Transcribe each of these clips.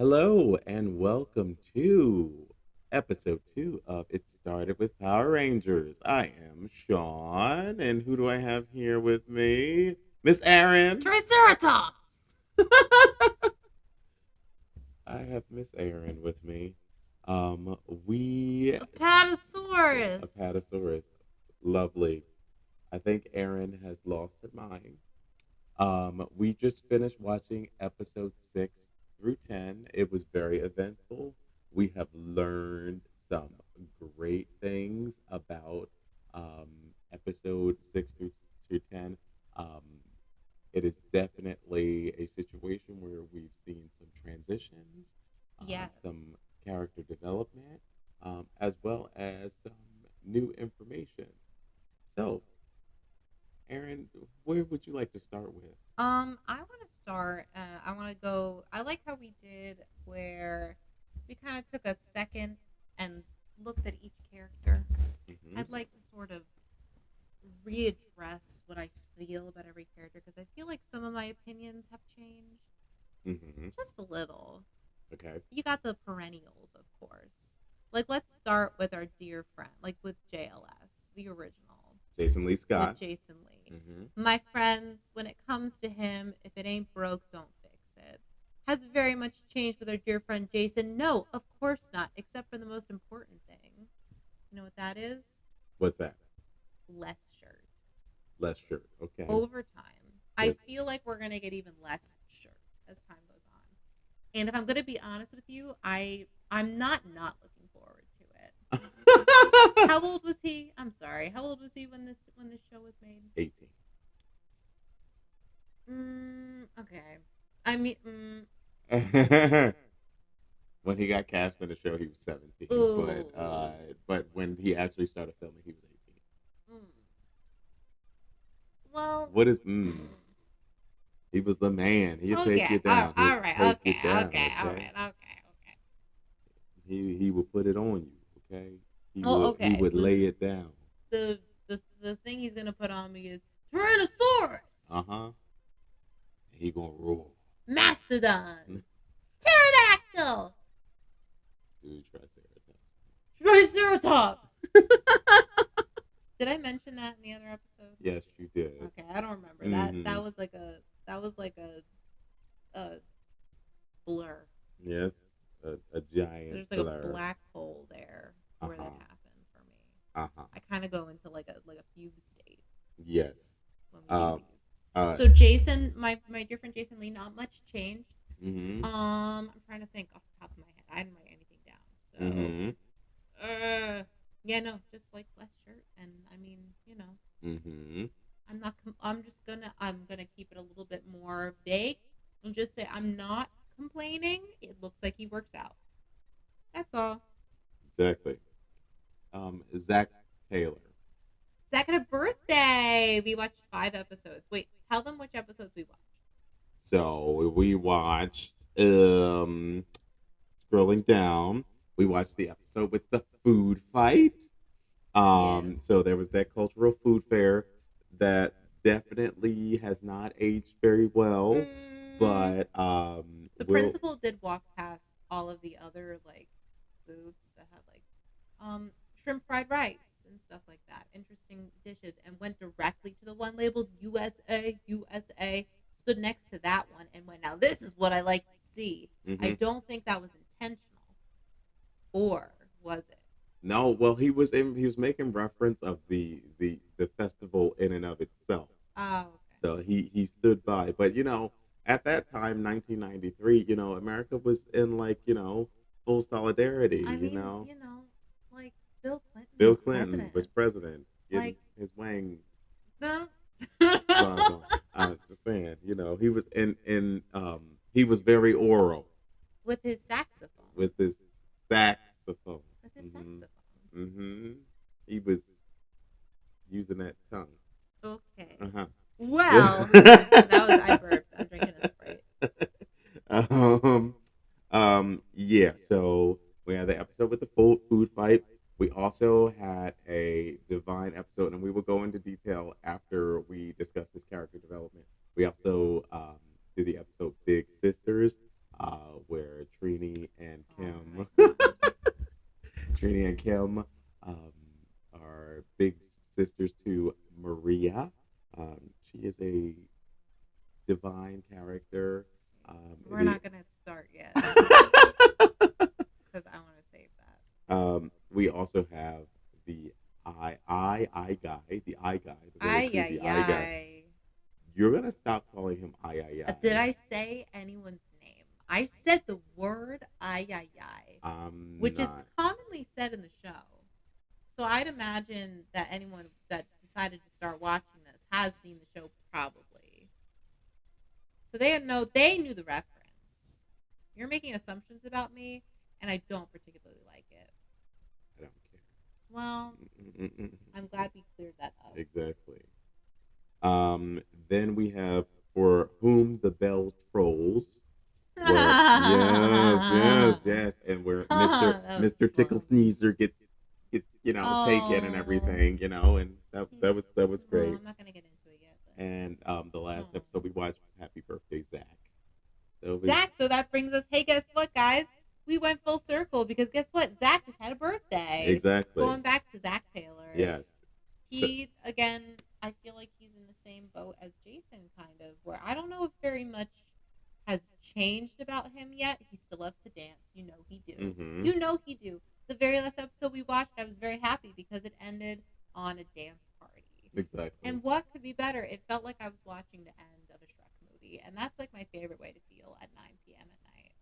Hello and welcome to episode 2 of It Started with Power Rangers. I am Sean, and who do I have here with me? Miss Aaron. Triceratops! I have Miss Aaron with me. We Apatosaurus! Apatosaurus, lovely. I think Aaron has lost her mind. We just finished watching episode 6 through 10. It was very eventful. We have learned some great things about episode 6 through 10. Um, it is definitely a situation where we've seen some transitions, some Yes. character development, as well as some new information. So, Aaron, where would you like to start with? I want to start. I want to go. I like how we did where we kind of took a second and looked at each character. Hmm. I'd like to sort of readdress what I feel about every character because I feel like some of my opinions have changed Hmm. just a little. Okay. You got the perennials, of course. Like, let's start with our dear friend, like with JLS, the original, Jason Lee with Scott. Jason Lee. Hmm. My friends, when it comes to him, if it ain't broke, don't fix it. Has very much changed with our dear friend Jason? No, of course not, except for the most important thing. You know what that is? What's that? Less shirt. Less shirt. Okay. Over time, I Yes. feel like we're going to get even less shirt as time goes on. And if I'm going to be honest with you, I'm not looking forward to it. How old was he? I'm sorry. How old was he when this show was made? 18. Okay. I mean, When he got cast in the show, he was 17. ooh. But when he actually started filming, he was 18. Mm. Well, What is He was the man. He'd take okay. you down. He'd All right. take you Okay. down, Okay. All okay? right. Okay. Okay. He would put it on you, okay? He Oh, would he okay. would lay it down. The thing he's gonna put on me is Tyrannosaurus, Uh-huh. He gonna roar. Mastodon, Pterodactyl, Dude, Triceratops. Triceratops. Did I mention that in the other episode? Yes, you did. Okay, I don't remember that. Mm-hmm. That was like a blur. Yes, a giant There's like a blur. black hole there where that Uh-huh. happened for me. Uh-huh. I kind of go into like a fugue state Yes. when we do Um. these. Uh. So Jason, my different Jason Lee, not much changed. Mm-hmm. I'm trying to think off the top of my head. I didn't write anything down. Mm-hmm. So, yeah, no, just like less shirt, and I mean, Mm-hmm. I'm gonna keep it a little bit more vague and just say I'm not complaining. It looks like he works out. That's all. Exactly. Zach Taylor. Zach had a birthday. We watched 5 episodes. Wait, tell them which episodes we watched. So we watched. Scrolling down, we watched the episode with the food fight. Yes. So there was that cultural food fair that definitely has not aged very well, Mm, but the will principal did walk past all of the other like booths that had like shrimp fried rice and stuff like that, interesting dishes, and went directly to the one labeled USA. USA stood next to that one and went, now this is what I like to see. I hmm. don't think that was intentional, or was it? No. Well, he was making reference of the festival in and of itself. Oh, okay. So he stood by, but at that time, 1993, America was in like full solidarity. I mean, like Bill Clinton Bill was Clinton was president. president, getting Like, his wang no. claws on. Just saying, he was he was very oral With his saxophone. with his saxophone. With his Hmm. saxophone. Hmm. He was using that tongue. Okay. Uh Well, that was I huh. burped. I'm drinking a Sprite. um, yeah. So we had the episode with the full food fight. We also had a divine episode, and we will go into detail after we discuss this character development. We also did the episode Big Sisters. where Trini and Oh Kim, my god. Trini and Kim, um, are big sisters to Maria. She is a divine character. We're not gonna start yet because I want to save that. We also have the I guy, the I guy, the very Ay creepy ay I guy. ay. You're gonna stop calling him I. Did I say anyone's name? I said the word ay ay ay, I'm which is not. commonly said in the show. So I'd imagine that anyone that decided to start watching this has seen the show probably. So they knew the reference. You're making assumptions about me, and I don't particularly like it. I don't Well, care. I'm glad we cleared that up. Exactly. Then we have For Whom the Bell Trolls. Where yes, and where Mister That was Mister Tickle fun. Sneezer gets taken and Oh, everything, and that was great. I'm not gonna get into it yet. But... And the last Oh. episode we watched was Happy Birthday Zach. So it was, Zach, so that brings us, hey, guess what, guys? We went full circle because guess what? Zach just had a birthday. exactly. Going back to Zach Taylor. Yes. He, again, I feel like he's in the same boat as Jason, kind of, where I don't know if very much has changed about him yet. He still loves to dance. You know he do. Mm-hmm. You know he do. The very last episode we watched, I was very happy because it ended on a dance party. Exactly. And what could be better? It felt like I was watching the end of a Shrek movie, and that's like my favorite way to feel at 9 p.m. at night.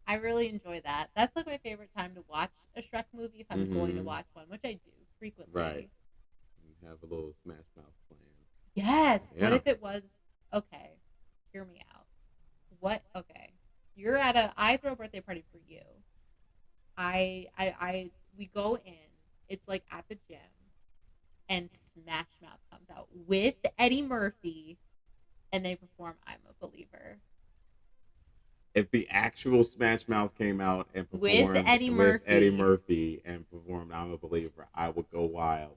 I really enjoy that. That's like my favorite time to watch a Shrek movie if I'm going to watch one, which I do frequently. Right. You have a little Smash Mouth plan. Yes. Yeah. What if it was okay? Hear me out. What? Okay. You're at I throw a birthday party for you. We go in. It's like at the gym, and Smash Mouth comes out with Eddie Murphy, and they perform "I'm a Believer." If the actual Smash Mouth came out and performed with Eddie Murphy and performed "I'm a Believer," I would go wild.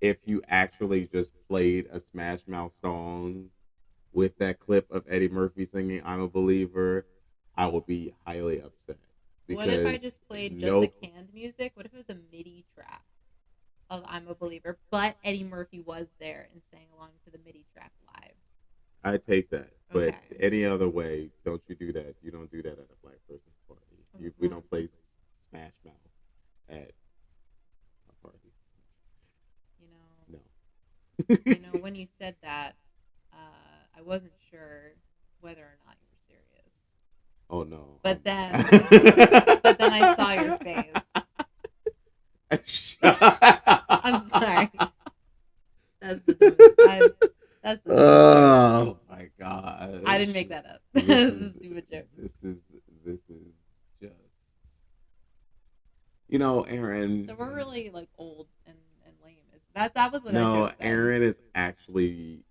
If you actually just played a Smash Mouth song with that clip of Eddie Murphy singing "I'm a Believer," I would be highly upset. What if I just played just the canned music? What if it was a MIDI track of "I'm a Believer," but Eddie Murphy was there and sang along to the MIDI track live? I take that, but Okay. any other way, don't you do that? You don't do that at a black person's party. We don't play Smash Mouth at a party. No. No. When you said that, I wasn't sure whether or not you were serious. Oh no. But then I saw your face. I'm sorry. That's the dumbest. That's the dumbest. Oh my god! I didn't make that up. This is a stupid joke. This is just Aaron. So we're really like old and lame. That was what that No, joke said. Aaron is actually.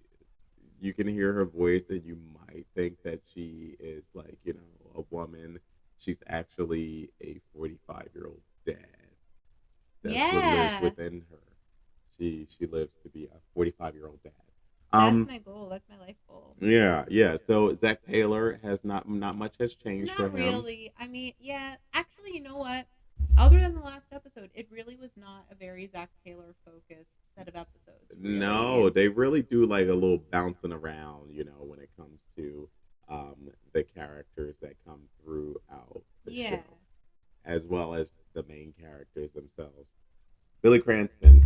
You can hear her voice, and you might think that she is like a woman. She's actually a 45-year-old dad. That's what lives within her. She lives to be a 45-year-old dad. That's my goal. That's my life goal. Yeah. So Zach Taylor has not much has changed for him. Not really. I mean, yeah. Actually, you know what? Other than the last episode, it really was not a very Zach Taylor focused set of episodes. Really. No, they really do like a little bouncing around, when it comes to the characters that come throughout the show, as well as the main characters themselves. Billy Cranston.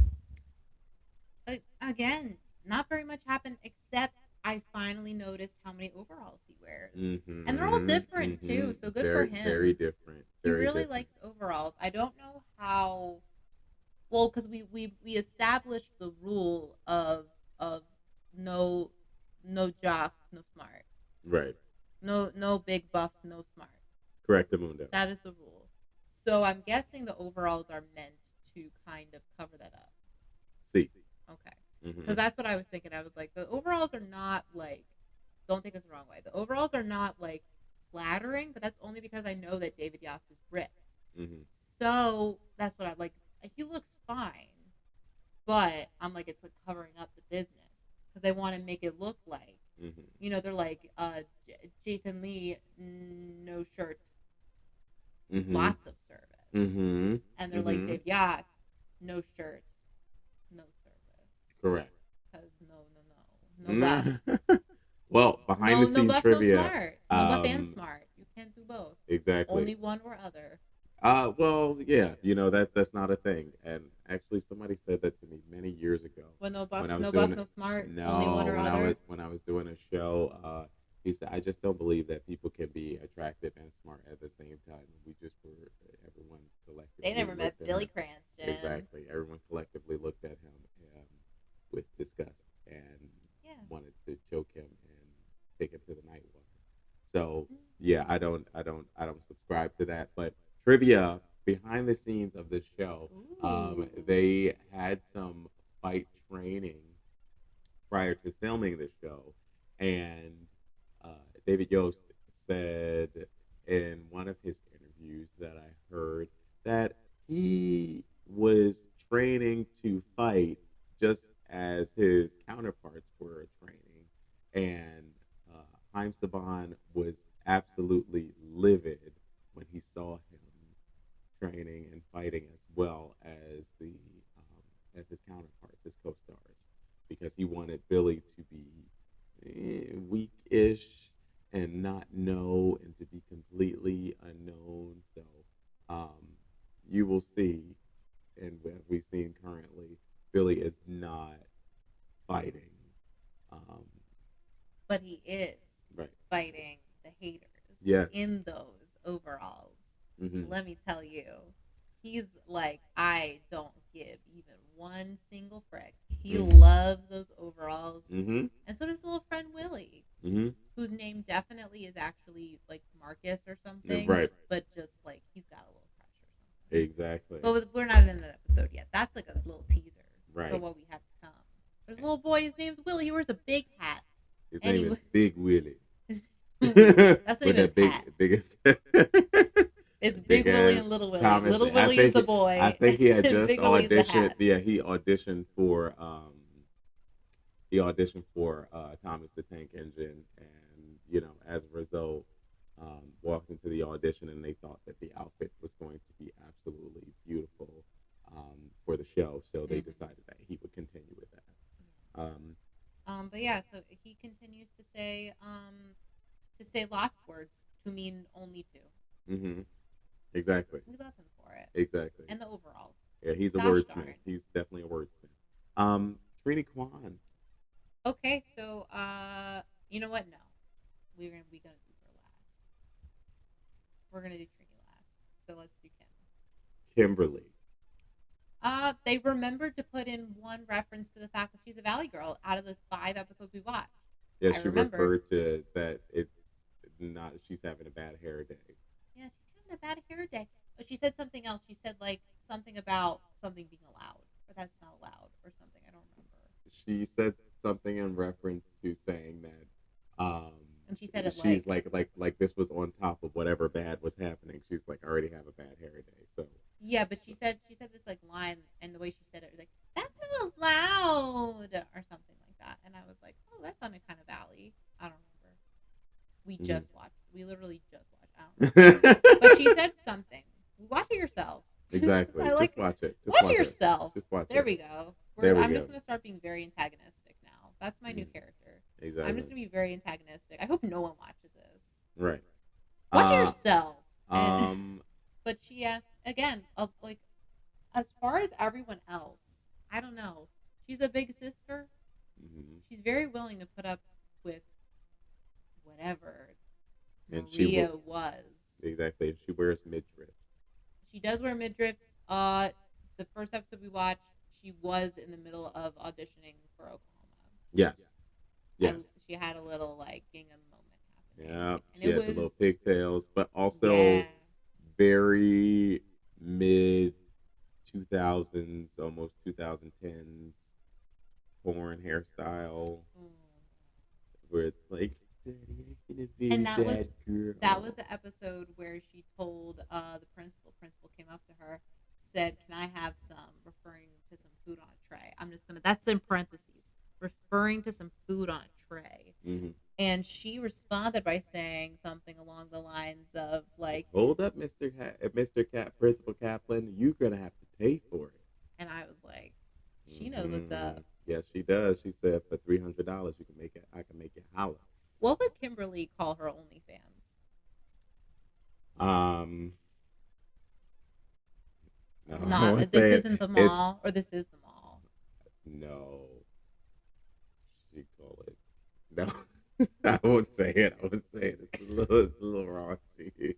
Again, not very much happened except I finally noticed how many overalls he wears. And they're all different too, so good for him. Very different. He really likes overalls. I don't know how. Well, because we established the rule of no jock, no smart. Right. No big buff, no smart. Correct, Amundo. That is the rule. So I'm guessing the overalls are meant to kind of cover that up. See. Okay. Because that's what I was thinking. I was like, the overalls are not like, don't take us the wrong way. The overalls are not like flattering, but that's only because I know that David Yost is ripped. So that's what I like. He looks fine, but I'm like, it's like covering up the business because they want to make it look like, they're like Jason Lee, no Mm-hmm. lots of service. Mm-hmm. And they're like, Mm-hmm. Dave, yes, no shirt, no service. Correct. Because no buff. Well, behind the No scenes buff, no trivia. smart. No buff and smart. You can't do both. Exactly. Only one or other. Well, yeah, that's not a thing. And actually, somebody said that to me many years ago When when I was no doing buff, it. no smart. Only one No, or other. when I was doing a show, he said, I just don't believe that people can be attractive and smart at the same time. We just were everyone They collectively never met looked at Billy him. Cranston. Exactly, everyone collectively looked at him with disgust and Yeah. wanted to choke him and take him to the night water. So yeah, I don't subscribe to that. But trivia behind the scenes of this show, Ooh. they had some fight training prior to filming the show, and uh, David Yost said in one of his interviews that I heard that he was training to fight just as his counterparts were training, and Haim Saban was absolutely livid when he saw him training and fighting as well as the as his counterparts, his co-stars, because he wanted Billy to be weak-ish and not know and to be completely unknown. So you will see, and what we've seen currently, Billy is not fighting. Um, But he is right. fighting the haters Yes. in those overalls. Mm-hmm. Let me tell you, he's like, I don't give even one single frick. He loves those overalls. Mm-hmm. And so does his little friend Willie, Mm-hmm. whose name definitely is actually like Marcus or something. Right. But just like he's got a little crush or something. Exactly. But we're not in that episode yet. That's like a little teaser Right. for what we have to come. There's a little boy. His name's Willie. He wears a big hat. His name is Big Willie. That's the name of his hat. Biggest. It's Big Willie and Little Willie. Thomas, Little Willie is the boy. I think he had just Big Willie's the auditioned. hat. Yeah, he auditioned for Thomas the Tank Engine, and as a result, walked into the audition, and they thought that the outfit was going to be absolutely beautiful for the show, so they decided that he would continue with that. Yes. But yeah, so he continues to say lots of words to mean only two. Mm-hmm. Exactly. We love him for it. Exactly. And the overalls. Yeah, he's a Gosh wordsmith. darn. He's definitely a wordsmith. Trini Kwan. Okay, so you know what? No, we're gonna do her last. We're gonna do Trini last. So let's do Kim. Kimberly. They remembered to put in one reference to the fact that she's a Valley girl out of the 5 episodes we watched. Yeah, she referred to that it's not she's having a bad hair day. Yeah, she's having a bad hair day. But she said something else. She said like something about something being allowed, or that's not allowed, or something. I don't remember. She said something in reference to saying that and she said it she's like this was on top of whatever bad was happening. She's like, I already have a bad hair day. So yeah, but she said this like line, and the way she said it was like, that's not allowed, or something like that. And I was like, oh, that sounded kind of Valley. I don't remember. We just watched. We literally just watched. I don't remember. But she said something. Watch it yourself. Exactly. Just watch it. Watch it yourself. Just watch there it. we go. I'm just going to start being very antagonistic now. That's my new character. Exactly. I'm just going to be very antagonistic. I hope no one watches this. Right. Watch it yourself. But she, again, like, as far as everyone else, I don't know. She's a big sister. Mm-hmm. She's very willing to put up with whatever and Maria was. Exactly. And she wears midriff. She does wear midriffs. The first episode we watched, she was in the middle of auditioning for Oklahoma. Yes. Yes. And she had a little like gingham moment happening. Yeah. And she had the little pigtails, but also very mid 2000s, almost 2010s porn hairstyle, where it's like. And that was the episode where she told the principal came up to her, said, can I have some, referring to some food on a tray. I'm just gonna, that's in parentheses, referring to some food on a tray. Mm-hmm. And she responded by saying something along the lines of like, hold up, Mr. Principal Kaplan, you're gonna have to pay for it. and I was like, she knows what's up. Yes, she does. She said for $300, you can make it. I can make it holler. What would Kimberly call her OnlyFans? No, I Not won't this say it. isn't the It's mall, or this is the mall. no. She call it no. I won't say it. I would say it. It's a little raunchy.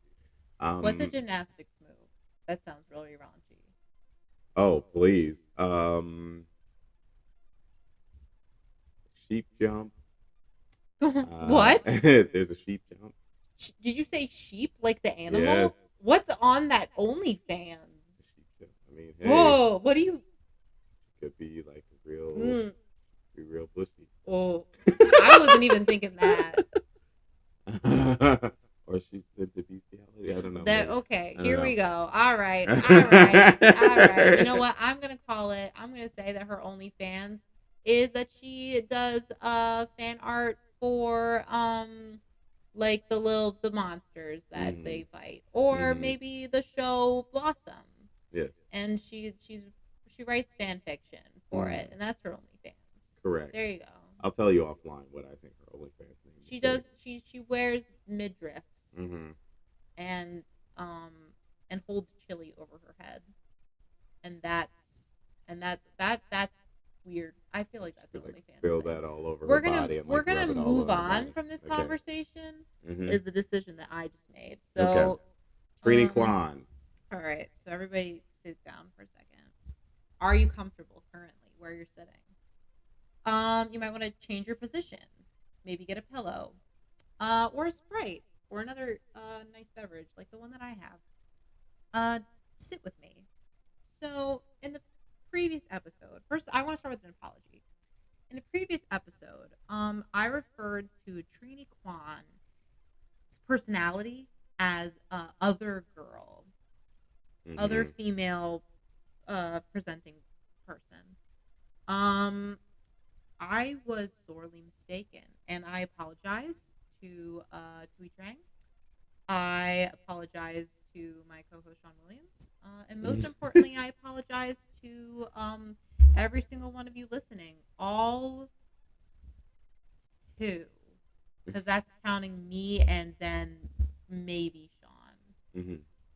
What's a gymnastics move? That sounds really raunchy. Oh please. Sheep jump. What? There's a sheep jump. Did you say sheep like the animal? Yes. What's on that OnlyFans? Sheep jump. I mean, hey, Whoa, what do you? could be like a real, Mm, be real bushy. oh, I wasn't even thinking that. Or she's into bestiality. I don't know. That maybe. okay? I don't Here know. we go. All right, all right, all right. You know what? I'm gonna call it. I'm gonna say that her OnlyFans is that she does fan art for like the monsters that they fight, or Mhm. maybe the show Blossom, Yes. and she writes fan fiction for it, and that's her OnlyFans. Correct. There you go. I'll tell you offline what I think her OnlyFans name is. She does. She wears midriffs Mm-hmm. and um and holds chili over her head, and that's weird. I feel like that's She an like OnlyFans spill thing. that all over We're her gonna body and we're like gonna rub it all move over her on body. from this Okay. conversation. Mm-hmm. Is the decision that I just made. Okay. So Trini Kwan. all right, so everybody sit down for a second. Are you comfortable currently where you're sitting? You might want to change your position. Maybe get a pillow, or a Sprite, or another nice beverage like the one that I have. Sit with me. So in the previous episode, first I want to start with an apology. In the previous episode, I referred to Trini Kwan's personality as other girl, other Mm-hmm. female presenting person. Um, I was sorely mistaken, and I apologize to Tui Trang. I apologize to my co-host Sean Williams, and most importantly, I apologize to every single one of you listening, all two, because that's counting me and then maybe Sean. Mm-hmm.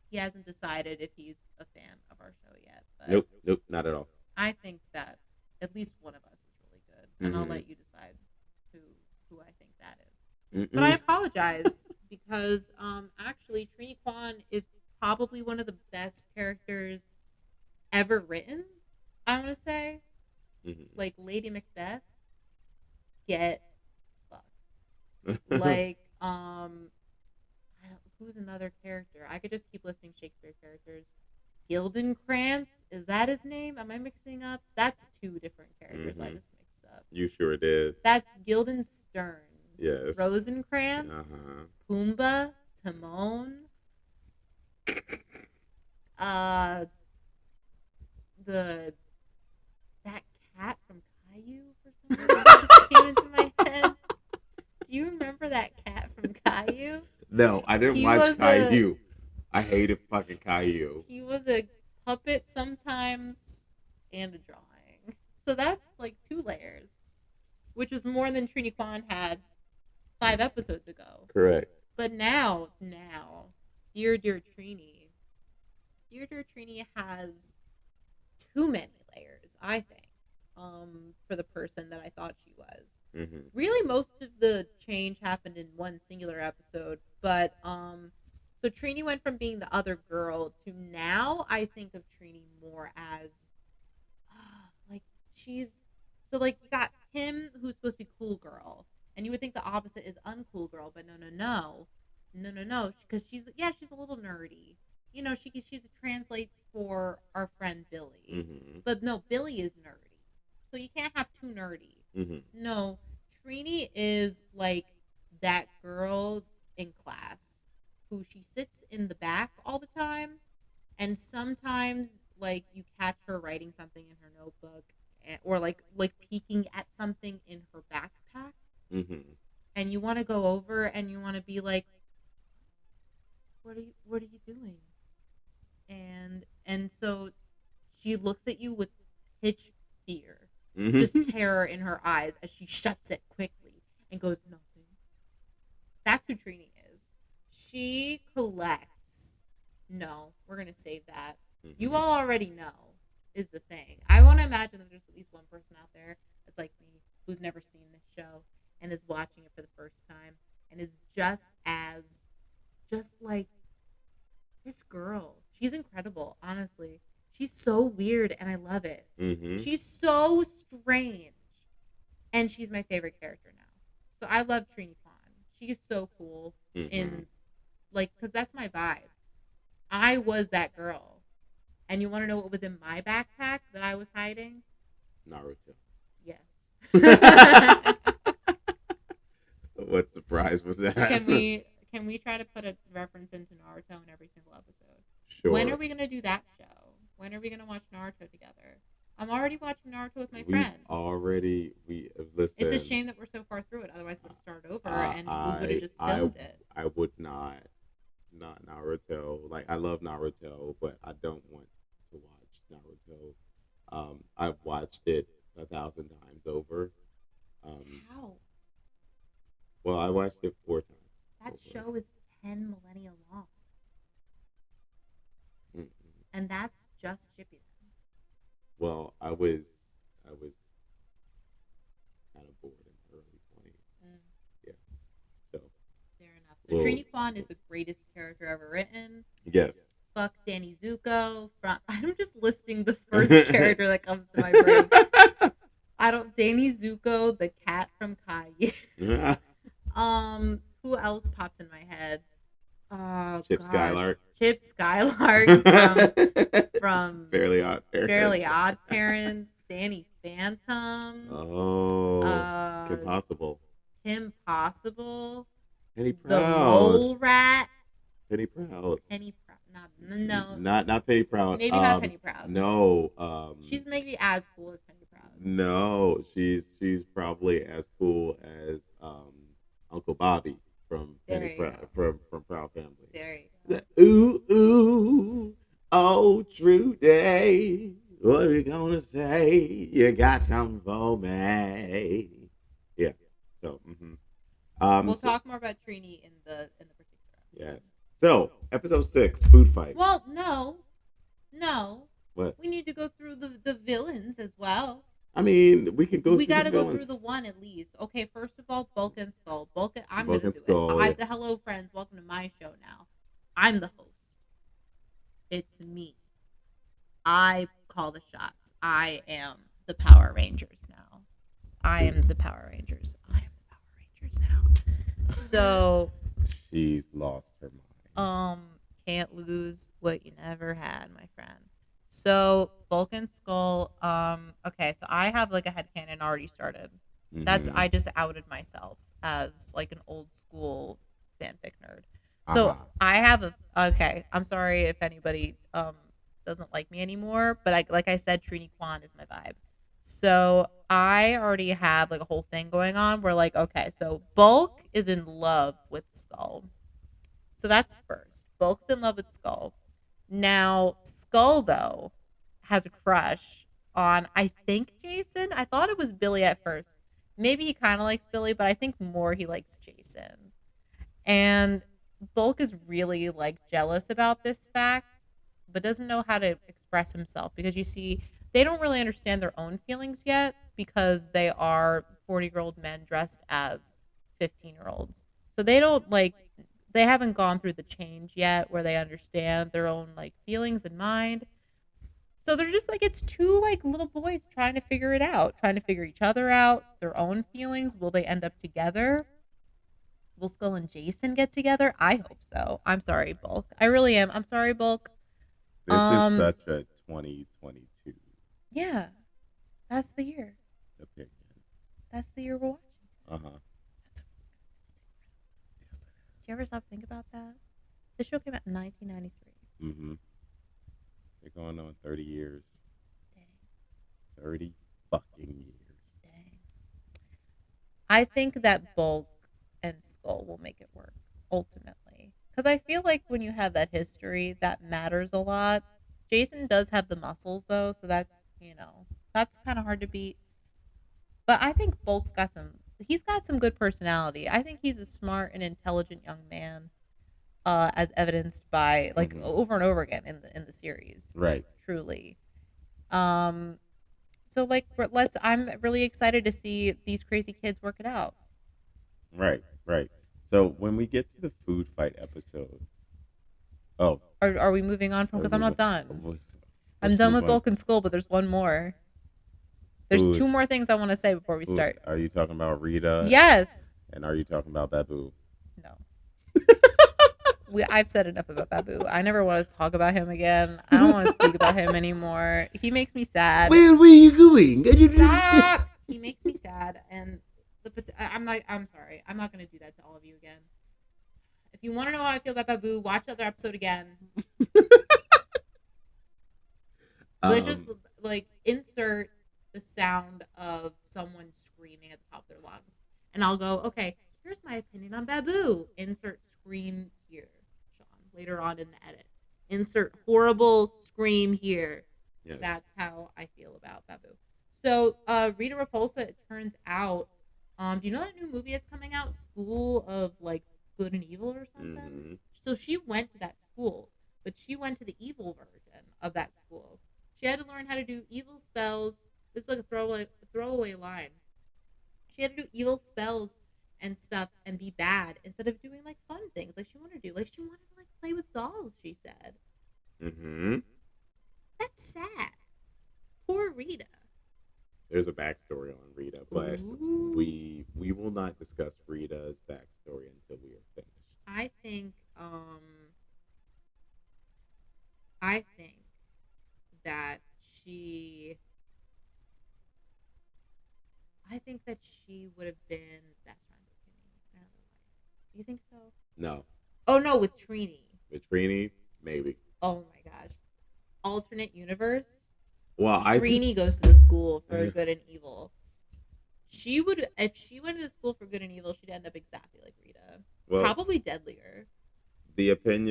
He hasn't decided if he's a fan of our show yet, but Nope, not at all. I think that at least one of us is really good, and I'll let you decide who I think that is. But I apologize because actually Trini Kwan is probably one of the best characters ever written. I'm gonna say, like Lady Macbeth, get fucked. Like who's another character? I could just keep listing Shakespeare characters. Gildenkrantz, is that his name? Am I mixing up? That's two different characters I just mixed up. You sure did. That's Guildenstern. Yes. Rosencrantz, Pumbaa, Timon, that cat from Caillou for some reason just came into my head. Do you remember that cat from Caillou? No, I didn't watch Caillou. I hated fucking Caillou. He was a puppet sometimes and a drawing. So that's like 2 layers, which was more than Trini Kwan had 5 episodes ago. Correct. But now, Dear Trini has too many layers, I think, for the person that I thought she was. Mm-hmm. Really, most of the change happened in one singular episode, but so Trini went from being the other girl to now I think of Trini more as like she's so like you got Kim who's supposed to be cool girl, and you would think the opposite is uncool girl, but no, because she's a little nerdy. You know, she translates for our friend Billy, but no, Billy is nerdy, so you can't have too nerdy. No, Trini is like that girl in class who she sits in the back all the time, and sometimes like you catch her writing something in her notebook, or like peeking at something in her backpack, and you want to go over and you want to be like, what you doing? And so she looks at you with pitch fear, just Mhm. terror in her eyes as she shuts it quickly and goes, nothing. That's who Trini is. She collects. No, we're gonna save that. You Mhm. all already know is the thing. I want to imagine that there's at least one person out there that's like me who's never seen this show and is watching it for the first time and is just like this girl. She's incredible, honestly. She's so weird and I love it. Mhm. She's so strange and she's my favorite character now. So I love Trini Kwan. She's so cool Mhm. in like because that's my vibe. I was that girl, and you want to know what was in my backpack that I was hiding? Naruto. Yes. What surprise was that? Can we try to put a reference into Naruto in every single episode? When are Sure. we gonna do that show? When are we gonna watch Naruto together? I'm already watching Naruto with my We've friend. already we It's a listen. shame that we're so far through it. Otherwise, we would have started over and we would have I just I filmed it. I would not Naruto. Like I love Naruto, but I don't want to watch Naruto. I've watched it 1,000 times over. Um, How? well, I watched it 4 times That over. show is 10 millennia long, Mm-mm. and that's just Shippuden. Well, I was kind of bored in my early 20s. Mm. Yeah. So Fair enough. So well, Trini Kwan is the greatest character ever written. yes. Fuck Danny Zuko. From I'm just listing the first character that comes to my brain. I don't Danny Zuko, the cat from Kai. Who else pops in my head? Oh Chip gosh, Skylark. Chip Skylark from Fairly Odd Parents. Fairly Odd Parents. Danny Phantom. Oh, Kim Uh, Possible. Kim Possible. Penny The Proud. Mole Rat. Penny Proud. Penny Proud. Not no. Not Penny Proud. Maybe not Penny Proud. No. She's maybe as cool as Penny Proud. No. She's probably as cool as Uncle Bobby from There Penny you Proud go. from Proud Family. There you go. The ooh ooh, oh true day. What are you gonna say? You got something for me. Yeah. So. We'll So talk more about Trini in the particular yes. episode. So episode 6, food fight. Well, no. What? We need to go through the villains as well. I mean, we can go We through got the to go through villains. the one at least. Okay, first of all, Bulk and Skull. I'm Bulk gonna and do it. Skull. The hello friends. Welcome to my show now. I'm the host. It's me. I call the shots. I am the Power Rangers now. I am the Power Rangers. I am the Power Rangers now. So, She's lost her mind. can't lose what you never had, my friend. So, Bulk and Skull, okay, so I have like a headcanon already started. That's Mm-hmm. I just outed myself as like an old school fanfic nerd. So Uh-huh. I have a okay. I'm sorry if anybody doesn't like me anymore, but like I said, Trini Kwan is my vibe. So I already have like a whole thing going on where like okay, so Bulk is in love with Skull. So that's first. Bulk's in love with Skull. Now Skull though has a crush on I think Jason. I thought it was Billy at first. Maybe he kind of likes Billy, but I think more he likes Jason. And Bulk is really like jealous about this fact, but doesn't know how to express himself because you see, they don't really understand their own feelings yet because they are 40-year-old men dressed as 15-year-olds. So they don't like, they haven't gone through the change yet where they understand their own like feelings and mind. So they're just like, it's two like little boys trying to figure it out, trying to figure each other out, their own feelings. Will they end up together? Will Skull and Jason get together? I hope so. I'm sorry, Bulk. I really am. I'm sorry, Bulk. This is such a 2022 Yeah, that's the year. opinion. That's the year we're watching. Uh-huh. That's Yes. Did you ever stop thinking about that? The show came out in 1993. Mm-hmm. They're going on 30 years. Dang, 30 fucking years. dang. I think that Bulk and Skull will make it work ultimately. Because I feel like when you have that history, that matters a lot. Jason does have the muscles though, so that's kind of hard to beat. But I think Bulk's got some. He's got some good personality. I think he's a smart and intelligent young man, as evidenced by like Hmm. over and over again in the series. Right. Truly. Um. So like, let's. I'm really excited to see these crazy kids work it out. Right. Right. So when we get to the food fight episode, oh, Are we moving on from? are we Because I'm not moving? done. I'm Let's done move with on. Bulk and Skull, but there's one more. There's two Who's more things I want to say before we who? start. Are you talking about Rita? Yes. And are you talking about Babu? No. I've said enough about Babu. I never want to talk about him again. I don't want to speak about him anymore. He makes me sad. Where are you going? I didn't understand. Stop. He makes me sad, and I'm like, I'm sorry. I'm not going to do that to all of you again. If you want to know how I feel about Babu, watch the other episode again. Let's just like insert the sound of someone screaming at the top of their lungs, and I'll go, okay, here's my opinion on Babu. Insert scream here, Sean. Later on in the edit, insert horrible scream here. Yes. That's how I feel about Babu. So, Rita Repulsa, it turns out, do you know that new movie that's coming out, School of like Good and Evil or something? Mhm. So she went to that school, but she went to the evil version of that school. She had to learn how to do evil spells. This is like a throwaway line. She had to do evil spells and stuff and be bad instead of doing like fun things like she wanted to do. Like she wanted to like play with dolls, she said. Mm-hmm. That's sad. Poor Rita. There's a backstory on Rita, but Ooh. we will not discuss Rita's backstory until we are finished. I think I think that she I think that she would have been best friends with Trini in another life. You think so? No. Oh no, with Trini. With Trini, maybe. Oh my gosh. Alternate universe. Well, Trini goes to the school for good and evil. She would, if she went to the school for good and evil, she'd end up exactly like Rita. Well, probably deadlier.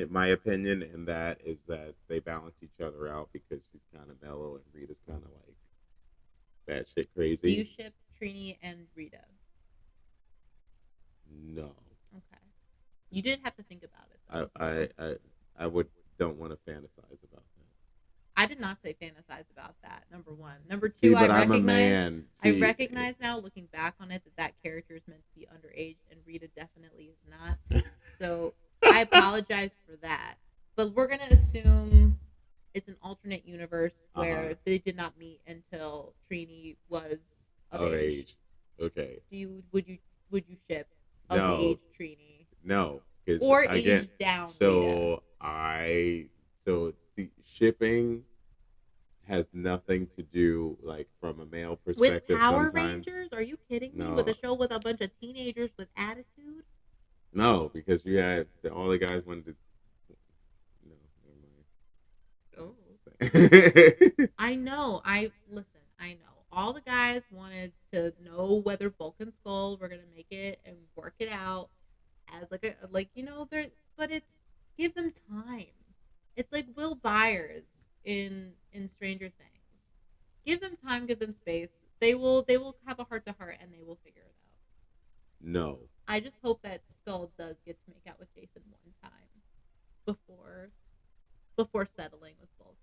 my opinion in that is that they balance each other out because she's kind of mellow and Rita's kind of like batshit crazy. Do you ship Trini and Rita? No. Okay. You didn't have to think about it. Though, I would don't want to fantasize about that. I did not say fantasize about that. Number one. Number two, See, but I I'm a recognize. man. See, I recognize now, looking back on it, that character is meant to be underage, and Rita definitely is not. So I apologize for that. But we're gonna assume it's an alternate universe where they did not meet until Trini was of age. Okay. Would you ship of No. the age Trini? No, Or again, age down. So Rita. Shipping has nothing to do like from a male With perspective. Power sometimes. Rangers? Are you kidding me? No. With a show with a bunch of teenagers with attitude? No, because you had all the guys wanted to. No, never mind. Oh. I know. I know. All the guys wanted to know whether Bulk and Skull were gonna make it and work it out as but it's give them time. It's like Will Byers in Stranger Things. Give them time, give them space. They will have a heart to heart and they will figure it out. No. I just hope that Skull does get to make out with Jason one time before settling with Bulk.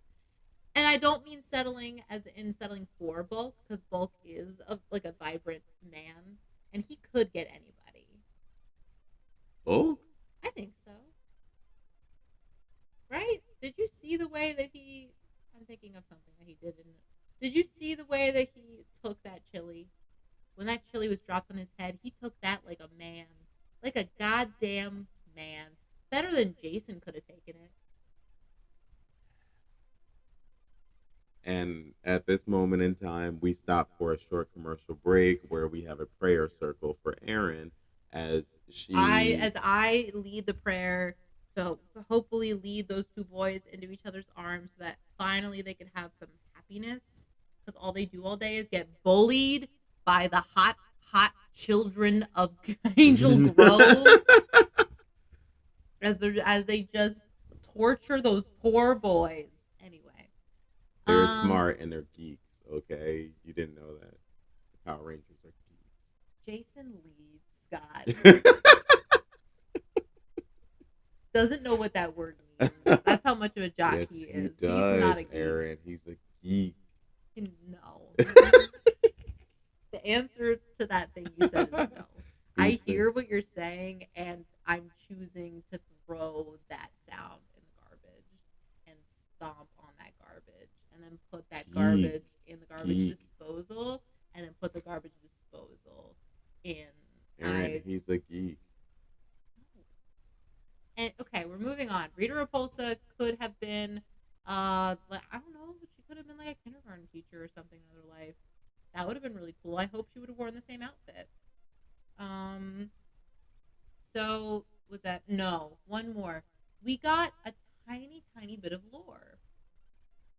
And I don't mean settling as in settling for Bulk, because Bulk is a vibrant man, and he could get anybody. Bulk? I think so. Right? Did you see the way that he? I'm thinking of something that he did. Did you see the way that he took that chili? When that chili was dropped on his head, he took that like a man, like a goddamn man. Better than Jason could have taken it. And at this moment in time, we stop for a short commercial break where we have a prayer circle for Erin as I lead the prayer to hopefully lead those two boys into each other's arms so that finally they can have some happiness, because all they do all day is get bullied by the hot children of Angel Grove. as they just torture those poor boys. Anyway, They're um, smart and they're geeks. Okay, you didn't know that the Power Rangers are Jason Lee Scott geeks. doesn't know what that word means. That's how much of a jock Yes, he he is. He's not does, a geek. Aaron. He's a geek. No. The answer to that thing you said is no. He's I the hear what you're saying, and I'm choosing to throw that sound in the garbage and stomp on that garbage, and then put that geek. garbage in the garbage Geek. disposal, and then put the garbage disposal in. Aaron, he's a geek. And okay, we're moving on. Rita Repulsa could have been, like, I don't know, she could have been like a kindergarten teacher or something in her life. That would have been really cool. I hope she would have worn the same outfit. Um, so was that no one more? We got a tiny, tiny bit of lore.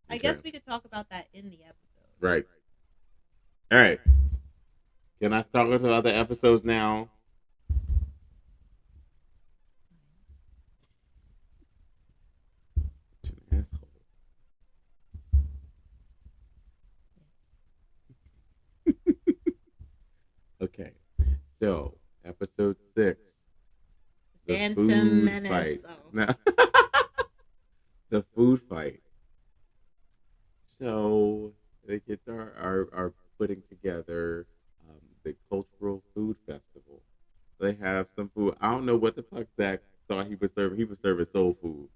I Okay. guess we could talk about that in the episode. Right. All right. Can I start with the other episodes now? Such an asshole. Okay. So, episode 6. The Phantom food Menace. fight. Oh. No. The food fight. So, the kids are putting together the cultural food festival. They have some food. I don't know what the fuck Zach thought he was serving. He was serving soul food.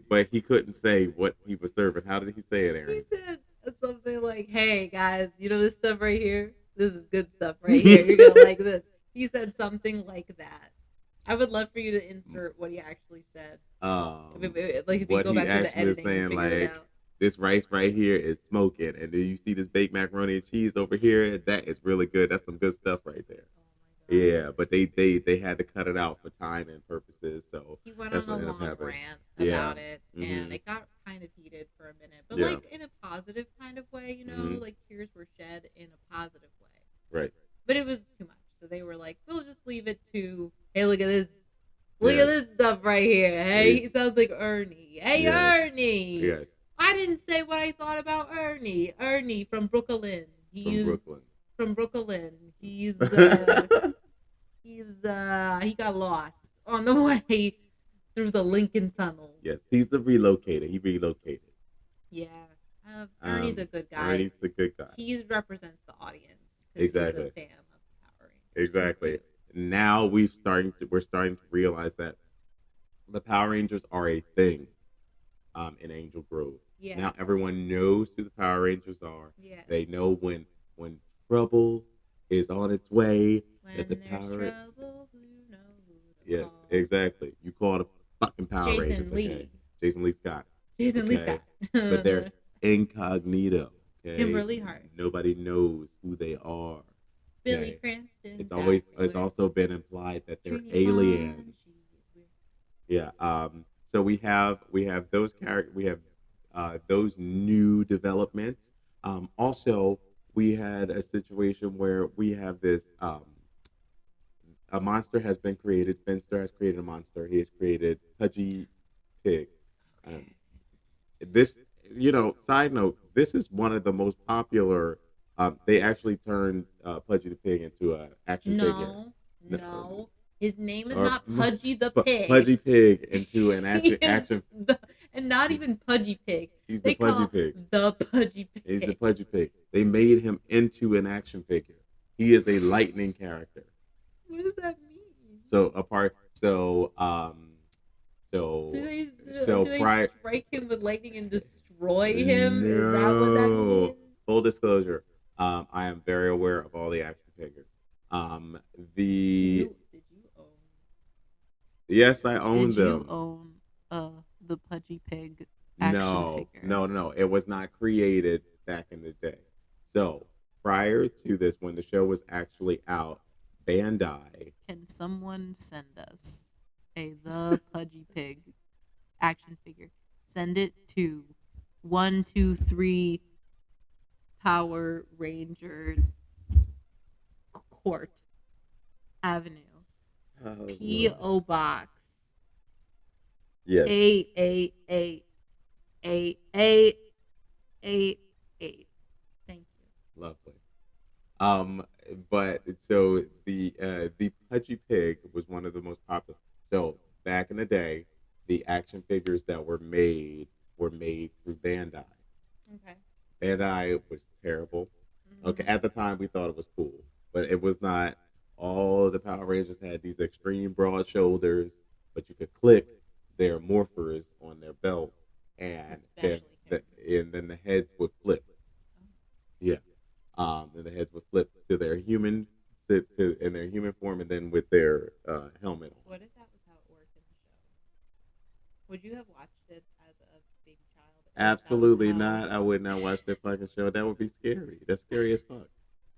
But he couldn't say what he was serving. How did he say it, He Aaron? said something like, "Hey guys, you know this stuff right here? This is good stuff right here. You're gonna like this." He said something like that. I would love for you to insert what he actually said. Like if you What go he back to the actually was editing and saying, figure it like, out. this rice right here is smoking, and then you see this baked macaroni and cheese over here. That is really good. That's some good stuff right there. Oh my god. Yeah, but they had to cut it out for time and purposes, so He went that's on a what ended up long happening. rant Yeah. about it, and Mhm. it got kind of heated for a minute, but Yeah. like in a positive kind of way, Mhm. like tears were shed in a positive way. Right. But it was too much, so they were like, "We'll just leave it to, hey, look at this, look at Yes. this stuff right here. Hey, he Yes. sounds like Ernie. Hey, Yes. Ernie. Yes. I didn't say what I thought about Ernie. Ernie from Brooklyn. From He's Brooklyn. from Brooklyn. He's he got lost on the way through the Lincoln Tunnel. Yes, he's a relocator. He relocated. Yeah, Ernie's a good guy. Ernie's a good guy. He represents the audience because Exactly. he's a fan of the Power Rangers. Exactly. Now we're starting to realize that the Power Rangers are a thing in Angel Grove. Yes. Now everyone knows who the Power Rangers are. Yes. They know when trouble is on its way. When that the there's Power trouble, you know who to Yes, call. exactly. You call the fucking Power Jason Rangers. Lee. Okay? Jason Lee Scott. Jason Lee Okay. Scott. But they're incognito. Okay? Kimberly Hart. Nobody knows who they are. Billy Okay. Cranston. It's Zachary it's Wood, also been implied that they're Trini aliens. Bond, she is weird. Yeah. So we have those those new developments. Also, we had a situation where we have this a monster has been created. Finster has created a monster. He has created Pudgy Pig. Um, this, side note, this is one of the most popular. They actually turned Pudgy the Pig into an action figure. No. His name is Or not Pudgy the Pig. Pudgy Pig into an action. And not even Pudgy Pig. He's They the Pudgy call Pig. the Pudgy Pig. He's the Pudgy Pig. They made him into an action figure. He is a lightning character. What does that mean? So Do they prior. strike him with lightning and destroy him? Is that what that means? Full disclosure, I am very aware of all the action figures. Did you own? Yes, I own Did them. you own the Pudgy Pig action figure? No. It was not created back in the day. So prior to this, when the show was actually out, Bandai. Can someone send us the Pudgy Pig action figure? Send it to 123 Power Ranger Court Avenue, Oh, P.O. Box Yes. A. A. A. Thank you. Lovely. Um, but so the Pudgy Pig was one of the most popular. So back in the day, the action figures that were made through Bandai. Okay. Bandai was terrible. Okay, Mhm. at the time we thought it was cool, but it was not. All the Power Rangers had these extreme broad shoulders, but you could click their morphers on their belt, and Especially him. then the heads would flip. Yeah. And the heads would flip to their human in their human form, and then with their helmet on. What if that was how it worked in the show? Would you have watched it as a baby child if that was Absolutely how? not. I would not watch that fucking show. That would be scary. That's scary as fuck.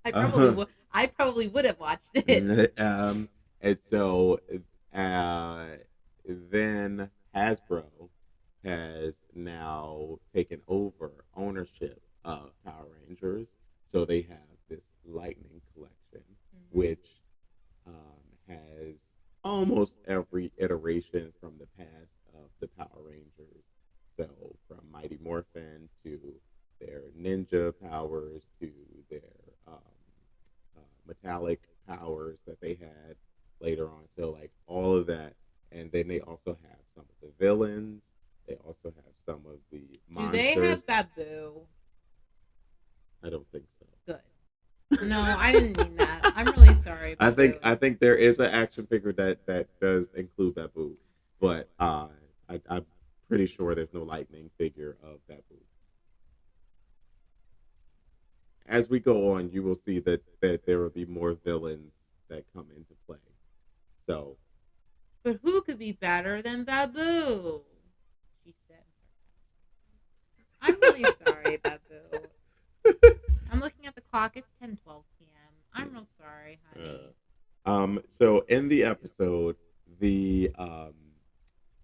I probably Uh, would. I probably would have watched it. and so uh, then Hasbro has now taken over ownership of Power Rangers. So they have this Lightning collection, Mhm. which has almost every iteration from the past of the Power Rangers. So from Mighty Morphin to their ninja powers to their metallic powers that they had later on. So like all of that, and then they also have some of the villains. They also have some of the Do they monsters. have Babu? I don't think so. Good. No, I didn't mean that. I'm really sorry, Babu. I think there is an action figure that does include Babu, but I'm pretty sure there's no lightning figure of Babu. As we go on, you will see that there will be more villains that come into play. So But who could be better than Babu? She said sarcastically. I'm really sorry, Babu. I'm looking at the clock. It's 10:12 p.m. I'm real sorry, honey. so in the episode, the um,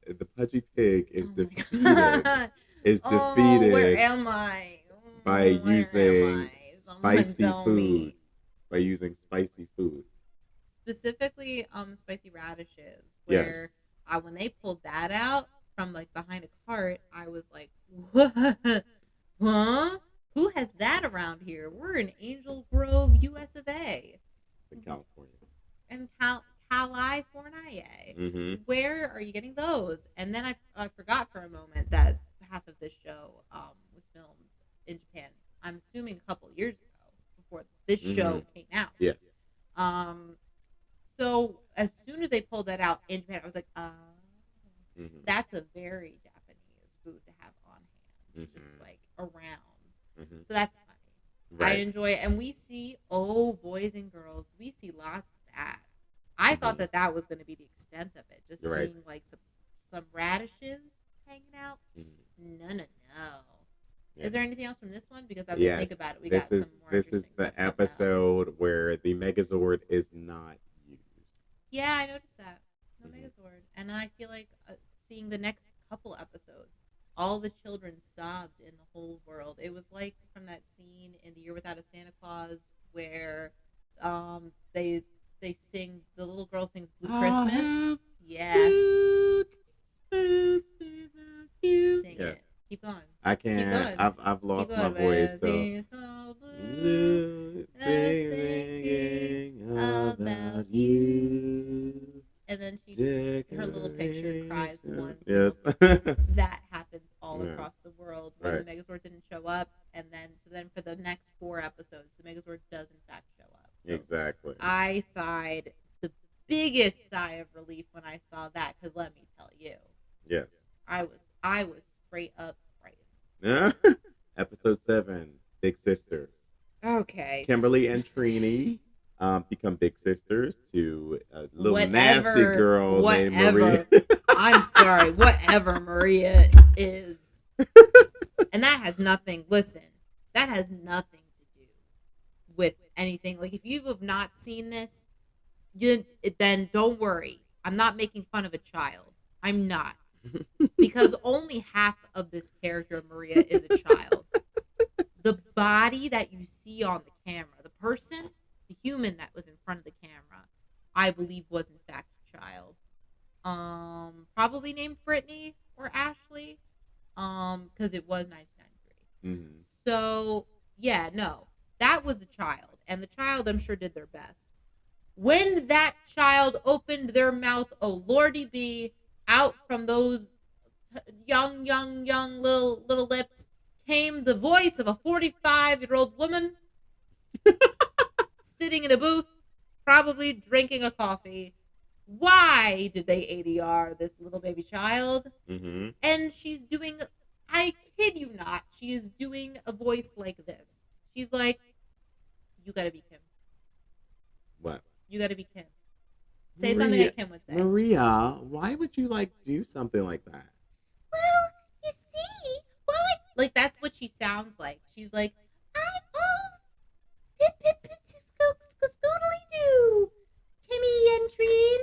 the Pudgy Pig is Oh my defeated god. is Oh, where defeated am I? by Where am using I? Someone spicy tell food. me. By using spicy food. Specifically, spicy radishes. Yes. Where when they pulled that out from like behind a cart, I was like, what? Huh? Who has that around here? We're in Angel Grove, US of A. In California. And California. Mm-hmm. Where are you getting those? And then I forgot for a moment that half of this show was filmed in Japan. I'm assuming a couple of years ago before this show came out. Yes. So as soon as they pulled that out in Japan, I was like, that's a very Japanese food to have on hand, just like around. So that's funny. Right. I enjoy it, and we see boys and girls, we see lots of that. I thought that was going to be the extent of it, just seeing like some radishes hanging out. No. Yes. Is there anything else from this one? Because as I think about it, we got some more. This is the episode where the Megazord is not used. Yeah, I noticed that. No Megazord, and I feel like seeing the next couple episodes, all the children sobbed in the whole world. It was like from that scene in The Year Without a Santa Claus where they sing, the little girl sings Blue Christmas. Yeah. Blue Christmas without you. Sing it. Keep going. I can't. I've lost my voice. So. Blue, thinking about you. And then her little picture cries once. Yes. That happens all across the world when the Megazord didn't show up, and then for the next 4 episodes, the Megazord does in fact show up. So exactly. I sighed the biggest sigh of relief when I saw that, because let me tell you, yes, I was straight up frightened. Episode 7, Big Sisters. Okay. Kimberly and Trini become big sisters to a little nasty girl named Maria. I'm sorry, whatever Maria is. And that has nothing, that has nothing to do with anything. Like, if you have not seen this, then don't worry. I'm not making fun of a child. I'm not. Because only half of this character, Maria, is a child. The body that you see on the camera, the human that was in front of the camera, I believe was in fact a child. Probably named Brittany or Ashley, because it was 1993. Mm-hmm. So yeah, no, that was a child, and the child I'm sure did their best. When that child opened their mouth, oh lordy be, out from those young little lips came the voice of a 45-year-old woman sitting in a booth, probably drinking a coffee. Why did they ADR this little baby child? Mm-hmm. And she's doing, I kid you not, she is doing a voice like this. She's like, you gotta be Kim. What? You gotta be Kim. Say something that Kim would say. Maria, why would you like do something like that? Well, you see, like that's what she sounds like. She's like, I pip pip pip scoodly doo, Timmy and Treen,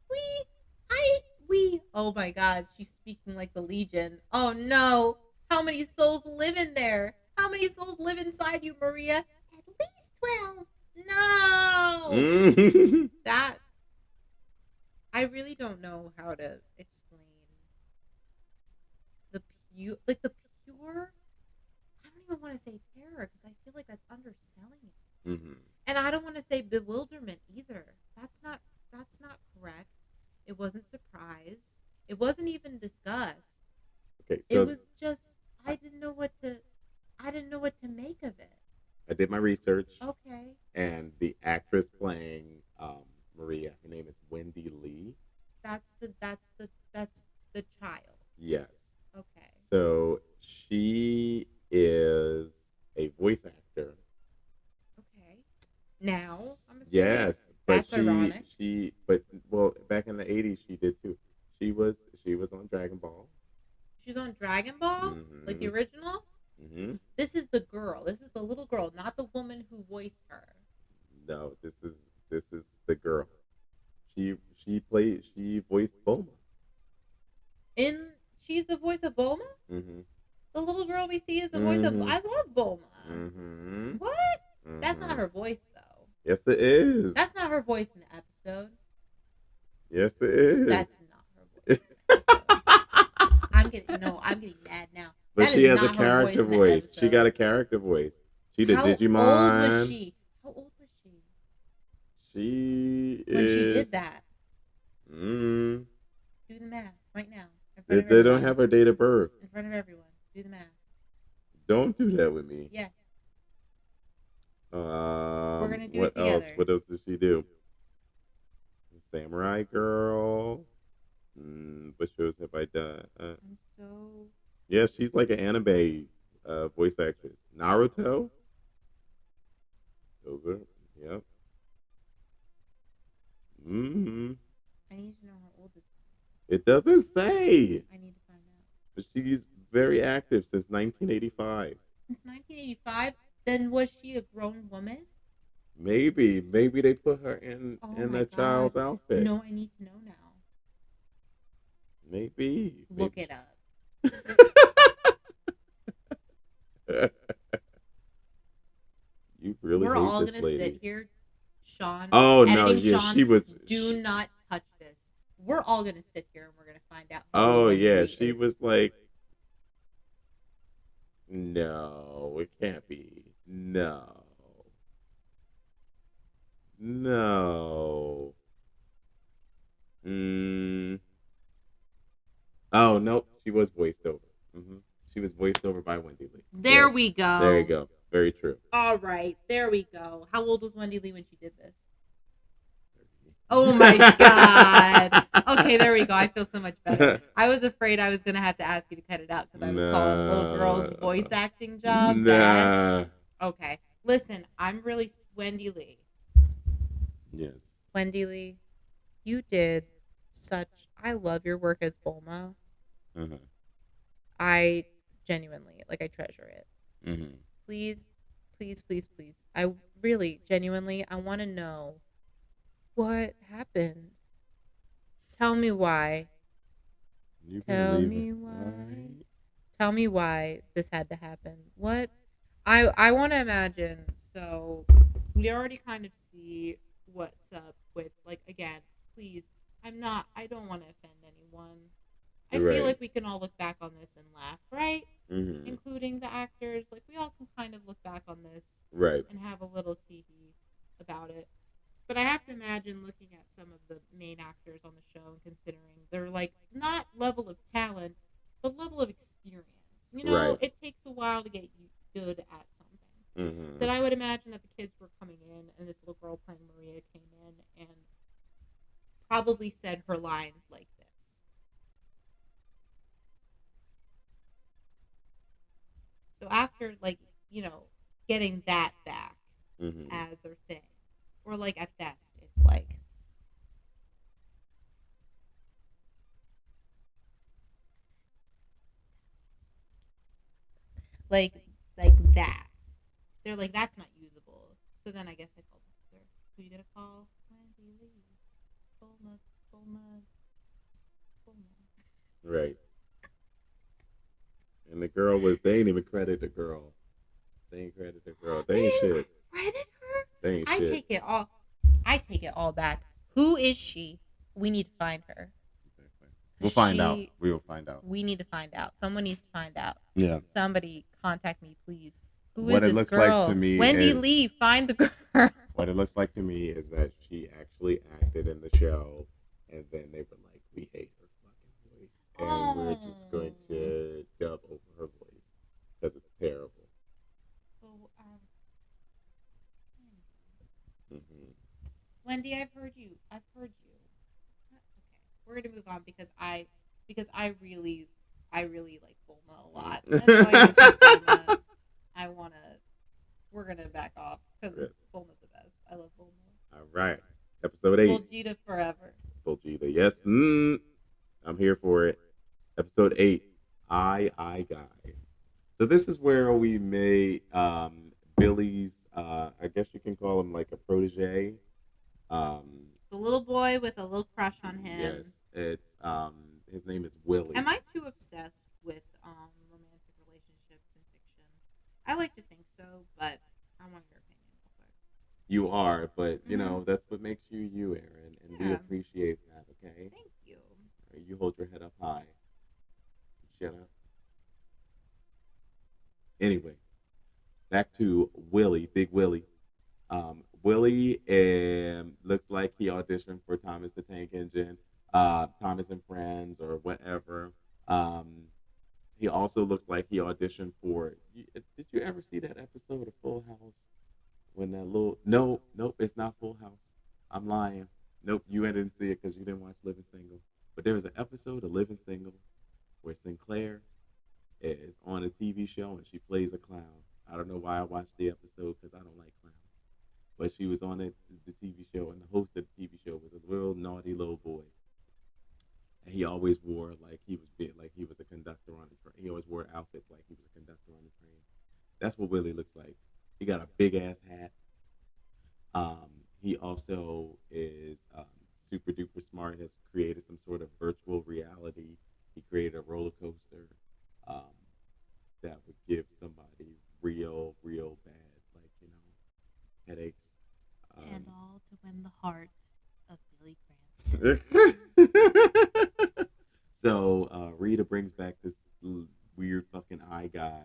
we. Oh my God, she's speaking like the Legion. Oh no, how many souls live in there? How many souls live inside you, Maria? At least 12. No, Mm-hmm. that I really don't know how to explain the the pure. I don't even want to say terror because I feel like that's underselling it. Mm-hmm. And I don't want to say bewilderment either. That's not correct. It wasn't surprise. It wasn't even disgust. Okay, It so was just I didn't know what to make of it. I did my research, Okay. and the actress playing Maria, her name is Wendy Lee. That's the child. Yes. Okay. So she is a voice actor. Okay. Now, I'm assuming Yes, but that's ironic. well, back in the '80s, she did too. She was on Dragon Ball. She's on Dragon Ball, like the Mm-hmm. original. Mm-hmm. This is the girl. This is the little girl, not the woman who voiced her. No, this is the girl. She voiced Bulma. She's the voice of Bulma. Mm-hmm. The little girl we see is the voice of. Mm-hmm. I love Bulma. Mm-hmm. What? That's not Mm-hmm. her voice though. Yes, it is. That's not her voice in the episode. Yes, it is. That's not her voice. In the episode. I'm getting mad now. But That she is has a not her character in the voice. She got a episode. character voice. She did How old Digimon. was she? How old was she She when is. she did that? Mm, Do the math right now in front they, of they don't everyone. have her date of birth. In front of everyone. Do the math. Don't do that with me. Yes. We're gonna do what it else? together. What else did she do? Samurai Girl. What shows have I done? I'm so. Yeah, she's like an anime voice actress. Naruto. Those are, yep. Mm-hmm. I need to know how old this. It doesn't say, I need to find out. but she's very active since 1985. Since 1985, then was she a grown woman? Maybe they put her in Oh in my a child's God. outfit. No, I need to know now. Maybe. Look it up. You really We're hate all this gonna lady. sit here, Sean. Oh no, editing yeah, Sean, she was. Do not touch this. We're all gonna sit here and we're gonna find out. Who Oh Wendy yeah, Lee she is. was like. No, it can't be. No. No. Mm. Oh nope, she was voiced over. She was voiced over by Wendy Lee. There Yes. we go. There you go. Very true. All right, there we go. How old was Wendy Lee when she did this? Oh my God. Okay, there we go. I feel so much better. I was afraid I was going to have to ask you to cut it out because I was calling little girl's voice acting job bad. Okay. Listen, I'm really Wendy Lee. Yes. Wendy Lee, you did I love your work as Bulma. Uh-huh. I genuinely, like, I treasure it. Mm-hmm. Please, please, please, please. I really, genuinely, I want to know what happened. Tell me why. You Tell believe me it, why. right? Tell me why this had to happen. What? I want to imagine. So we already kind of see what's up with, like, again, please I don't want to offend anyone. I feel Right. like we can all look back on this and laugh, right? Mm-hmm. Including the actors. Like we all can kind of look back on this Right. and have a little tee hee about it. But I have to imagine looking at some of the main actors on the show and considering their like not level of talent, but level of experience. You know, Right. it takes a while to get you good at something. Mm-hmm. That I would imagine that the kids were coming in and this little girl playing Maria came in and probably said her lines like this. So after like, you know, getting that back Mm-hmm. as their thing, or like at best, it's like like that. They're like that's not usable. So then I guess I called her. Who you gonna call? Wendy Lee. Bulma. Bulma. Bulma. Right. And the girl was, they ain't even credit the girl. They ain't credit the girl. They They ain't didn't shit. credit her. They ain't I shit. take it all. I take it all back. Who is she? We need to find her. Exactly. 'Cause We'll find out. she. We will find out. We need to find out. Someone needs to find out. Yeah. Somebody contact me, please. Who is What it this looks like girl? to me Wendy is Lee, find the girl. what it looks like to me is that she actually acted in the show, and then they were like, "We hate her fucking voice, and we're just going Oh. to dub over her voice because it's terrible." Oh, Hmm. Wendy, I've heard you. I've heard you. Okay, we're gonna move on because I really like Bulma a lot. That's why I choose Bulma. I wanna. We're gonna back off because Bulma's the best. I love Bulma. All right, episode 8. Vegeta forever. Vegeta, yes, I'm here for it. Episode 8, I Guy. So this is where we made Billy's. I guess you can call him like a protege. The little boy with a little crush on him. Yes, it's his name is Willie. Am I too obsessed with romantic relationships in fiction? I like to think so, but I want your opinion real quick. You are, but you Mhm. know that's what makes you you, Aaron, and we Yeah. appreciate that. Okay, Thank you. you hold your head up high. Shut up. Anyway, back to Willie, Big Willie. Willie looks like he auditioned for Thomas the Tank Engine, Thomas and Friends, or whatever. Um, he also looks like he auditioned for. Did you ever see that episode of Full House when that little? No, nope, it's not Full House. I'm lying. Nope, you didn't see it because you didn't watch Living Single. But there was an episode of Living Single where Sinclair is on a TV show and she plays a clown. I don't know why I watched the episode because I don't like clowns. But she was on the TV show, and the host of the TV show was a little naughty little boy. And he always wore like he was like he was a conductor on the train. He always wore outfits like he was a conductor on the train. That's what Willie looks like. He got a big ass hat. He also is super duper smart. Has created some sort of virtual reality. He created a roller coaster um, that would give somebody real bad, like headaches. And Um, all to win the heart of Billy Cranston. so Rita brings back this weird fucking eye guy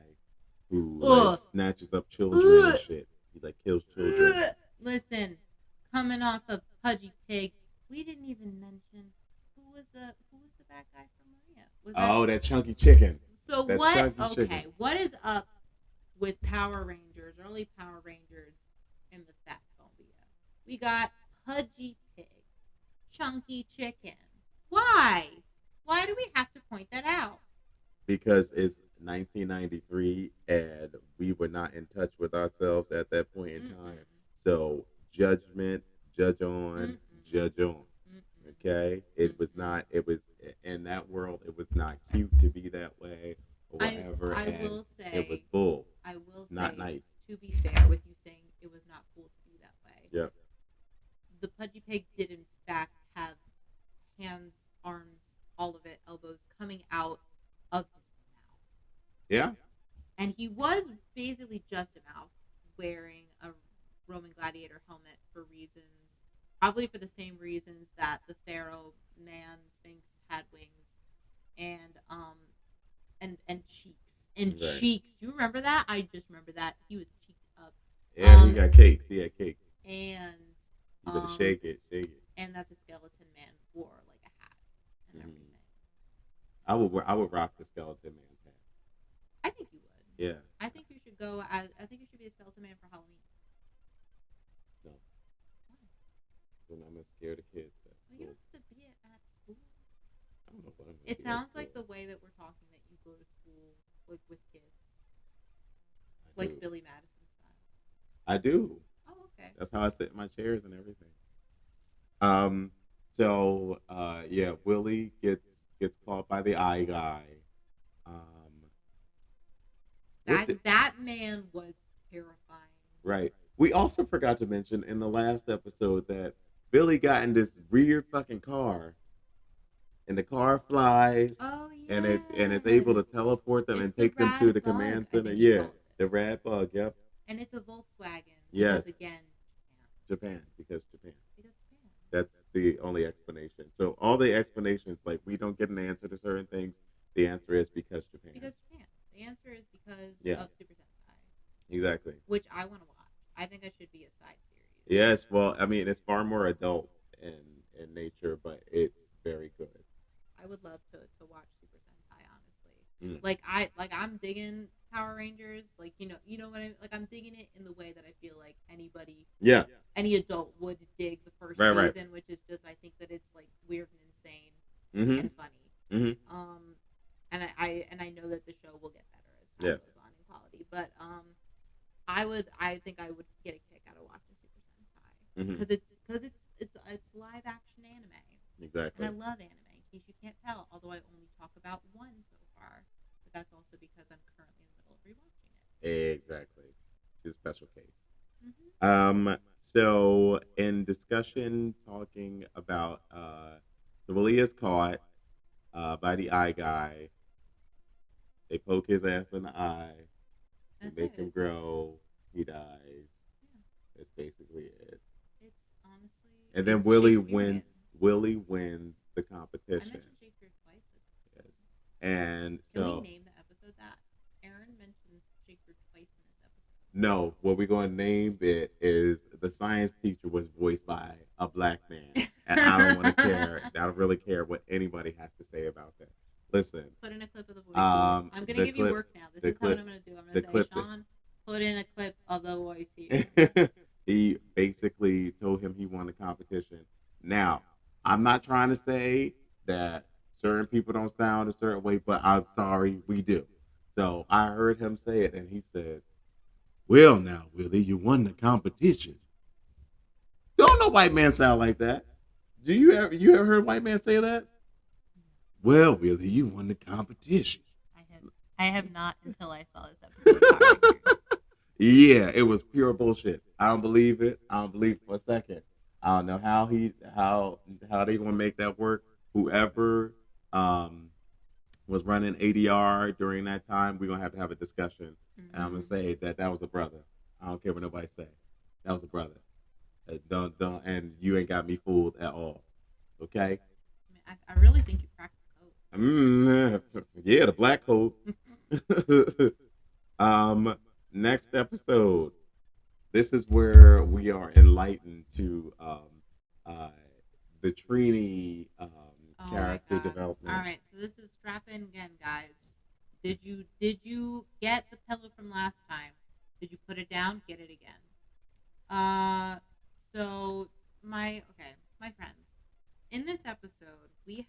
who like snatches up children and shit. He like kills children. Listen, coming off of Pudgy Pig, we didn't even mention who was the bad guy from Maria. Was that chunky chicken. So That what? chunky Okay, chicken. what is up with Power Rangers, early Power Rangers, and the Fat Phobia? We got Pudgy Pig, Chunky Chicken. Why? Why do we have to point that out? Because it's 1993 and we were not in touch with ourselves at that point in time. So judgment, judge on, judge on. Okay, it was not. It was in that world. It was not cute to be that way or whatever. I will say it was bull. I will It's say not nice. To be fair with you saying it was not cool to be that way. Yep. The Pudgy Pig did in fact have hands, arms, all of it, elbows coming out of his mouth. Yeah. And he was basically just a mouth wearing a Roman gladiator helmet for reasons probably for the same reasons that the Pharaoh man Sphinx had wings and cheeks and Right. cheeks. Do you remember that? I just remember that he was cheeked up. Yeah, he got cakes. He had cakes. And You better shake it. and that the skeleton man wore like a hat and everything. I would rock the skeleton man's hat. I think you would. Yeah. I think you should go. I think you should be a skeleton man for Halloween. No. Then I'm scared of kids. So you don't have to be at school. I don't know what I'm It sounds like the way that we're talking that you go to school like with kids, like Billy Madison style. I do. Oh, okay. That's how I sit in my chairs and everything. So yeah, Willie gets caught by the eye guy. That man was terrifying. Right. We also forgot to mention in the last episode that Billy got in this weird fucking car, and the car flies. Oh yeah. And it's able to teleport them and take them to the command center. Yeah, the rad bug. Yep. And it's a Volkswagen. Yes. Because again, Japan. Because Japan. Because Japan. That's the only explanation. So all the explanations, like we don't get an answer to certain things. The answer is because Japan. Because Japan. The answer is because of Super Sentai. Exactly. Which I want to watch. I think it should be a side series. Yes. Well, I mean, it's far more adult in nature, but it's very good. I would love to watch Super Sentai, honestly. I'm digging Power Rangers. Like you know what I'm digging it in the way that I feel like any adult would dig the first season, which is just I think that it's like weird and insane and funny. And I know that the show will get better as time goes on in quality. But I think I would get a kick out of watching Super Sentai because it's live action anime. Exactly. And I love anime. In case you can't tell, although I only talk about one so far, but that's also because I'm currently in the middle of rewatching it. Exactly. It's a special case. So in discussion, talking about so Willie is caught by the eye guy. They poke his ass in the eye. They make him grow. He dies. Yeah. That's basically it. It's honestly. And then Willie wins. Willie wins the competition. I mentioned Shakespeare twice this episode. Yes. And Can so. we name the episode that? Aaron mentions Shakespeare twice in this episode. No, what we're going to name it is the science teacher was voiced by a black man. And I don't want to care. I don't really care what anybody has to say about that. Listen. Put in a clip of the voice. I'm going to give you work now. This is what I'm going to do. I'm going to say, Sean, put in a clip of the voice here. He basically told him he won the competition. Now, I'm not trying to say that certain people don't sound a certain way, but I'm sorry, we do. So I heard him say it, and he said, "Well, now, Willie, you won the competition." Don't no white man sound like that. Do you ever heard a white man say that? Well, Willie, you won the competition. I have not until I saw this episode. Yeah, it was pure bullshit. I don't believe it. I don't believe it for a second. I don't know how they gonna make that work. Whoever was running ADR during that time, we're gonna have a discussion. Mm-hmm. And I'm gonna say that was a brother. I don't care what nobody say. That was a brother. Don't and you ain't got me fooled at all. Okay. I really think you cracked the code. Yeah, the black code. Next episode. This is where we are enlightened to the Trini character development. All right, so this is strap in again, guys. Did you get the pillow from last time? Did you put it down? Get it again. So my friends. In this episode, we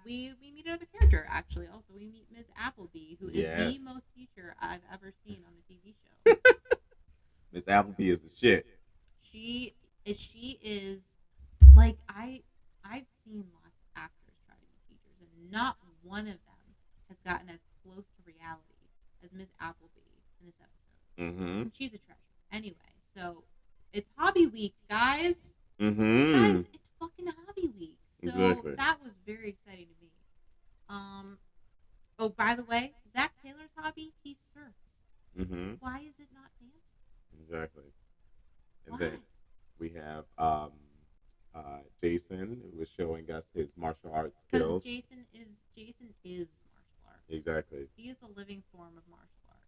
meet another character. Actually, also we meet Ms. Appleby, who is the most teacher I've ever seen on a TV show. Miss Appleby is the shit. She is like I've seen lots of actors try to be teachers, and not one of them has gotten as close to reality as Miss Appleby in this episode. Mm-hmm. And she's a treasure. Anyway, so it's Hobby Week, guys. Mm-hmm. Guys, it's fucking Hobby Week. So exactly. That was very exciting to me. Oh, by the way, Zach Taylor's hobby, he surfs. Mm-hmm. Why is it not dancing? Exactly. And Why? then we have Jason, who was showing us his martial arts Because skills. Jason is martial arts. Exactly. He is the living form of martial arts.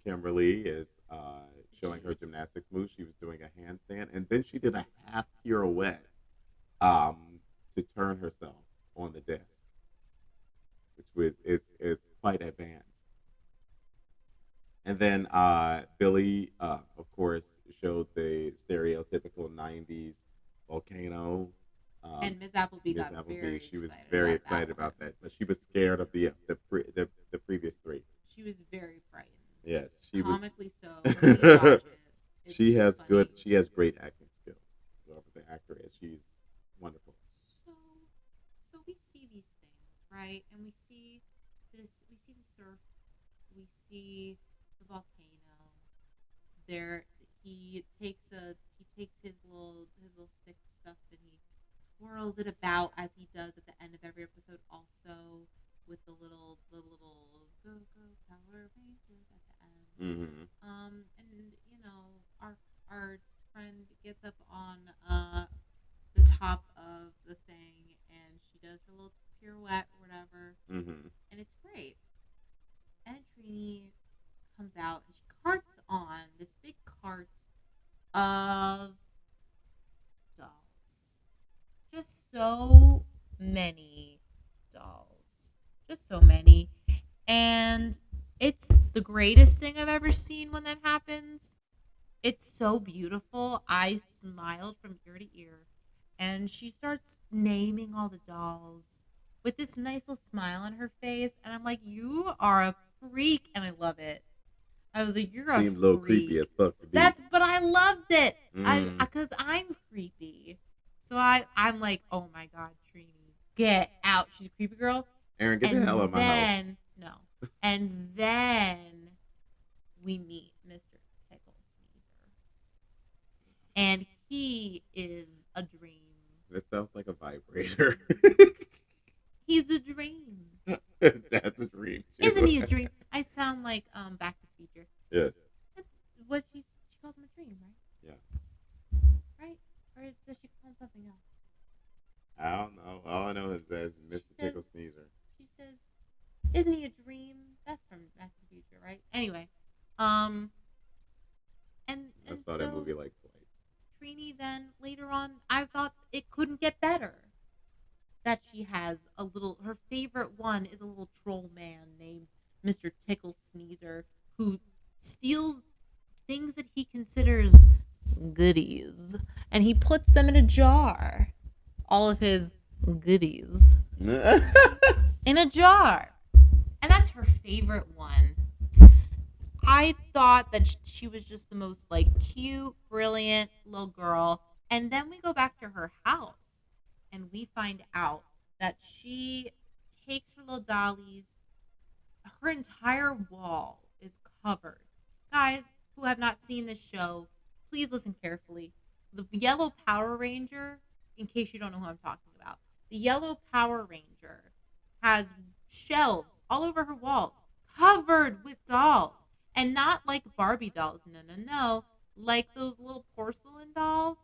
Kimberly is showing her gymnastics moves. She was doing a handstand, and then she did a half pirouette to turn herself on the desk, which is quite advanced. And then Billy, of course, showed the stereotypical '90s volcano. And Miss Appleby Miss got Appleby, very she was excited very about excited that about one. that, but she was scared of the previous three. She was very frightened. Yes, she Comically so. When you watch it, it's she has funny. good. She has great acting skills. Whoever the actor is, she's wonderful. So we see these things, right? And we see this. We see the surf. We see the volcano. There, he takes his little stick stuff and he twirls it about as he does at the end of every episode. Also with the little go Power Rangers at the end. Mm-hmm. And our friend gets up on the top of the thing and she does her little pirouette or whatever, Mm-hmm. and it's great. And Trini comes out and she carts on this big cart of dolls. Just so many dolls. Just so many. And it's the greatest thing I've ever seen when that happens. It's so beautiful. I smiled from ear to ear. And she starts naming all the dolls with this nice little smile on her face. And I'm like, you are a freak. And I love it. I was like, you're Seemed a a little freak. creepy as fuck to be. But I loved it. Mm. Because I'm creepy. So I'm like, oh my God, Trini, get out. She's a creepy girl. Aaron, get the hell out of my house. No. And then we meet Mr. Tickle Sneezer. And he is a dream. This sounds like a vibrator. He's a dream. That's a dream too. Isn't he a dream? I sound like Back to the Future. Yes. What she calls him a dream, right? Yeah. Right? Or does she call him something else? I don't know. All I know is that Mr. Tickle Sneezer. She says, "Isn't he a dream?" That's from Back to the Future, right? Anyway, and I saw that movie like twice. Trini then later on, I thought it couldn't get better. That she has her favorite one is a little troll man named Mr. Tickle Sneezer who steals things that he considers goodies and he puts them in a jar. All of his goodies in a jar. And that's her favorite one. I thought that she was just the most like cute, brilliant little girl. And then we go back to her house and we find out that she takes her little dollies. Her entire wall is covered. Guys who have not seen this show, please listen carefully. The yellow Power Ranger, in case you don't know who I'm talking about, the yellow Power Ranger has shelves all over her walls covered with dolls. And not like Barbie dolls, no, like those little porcelain dolls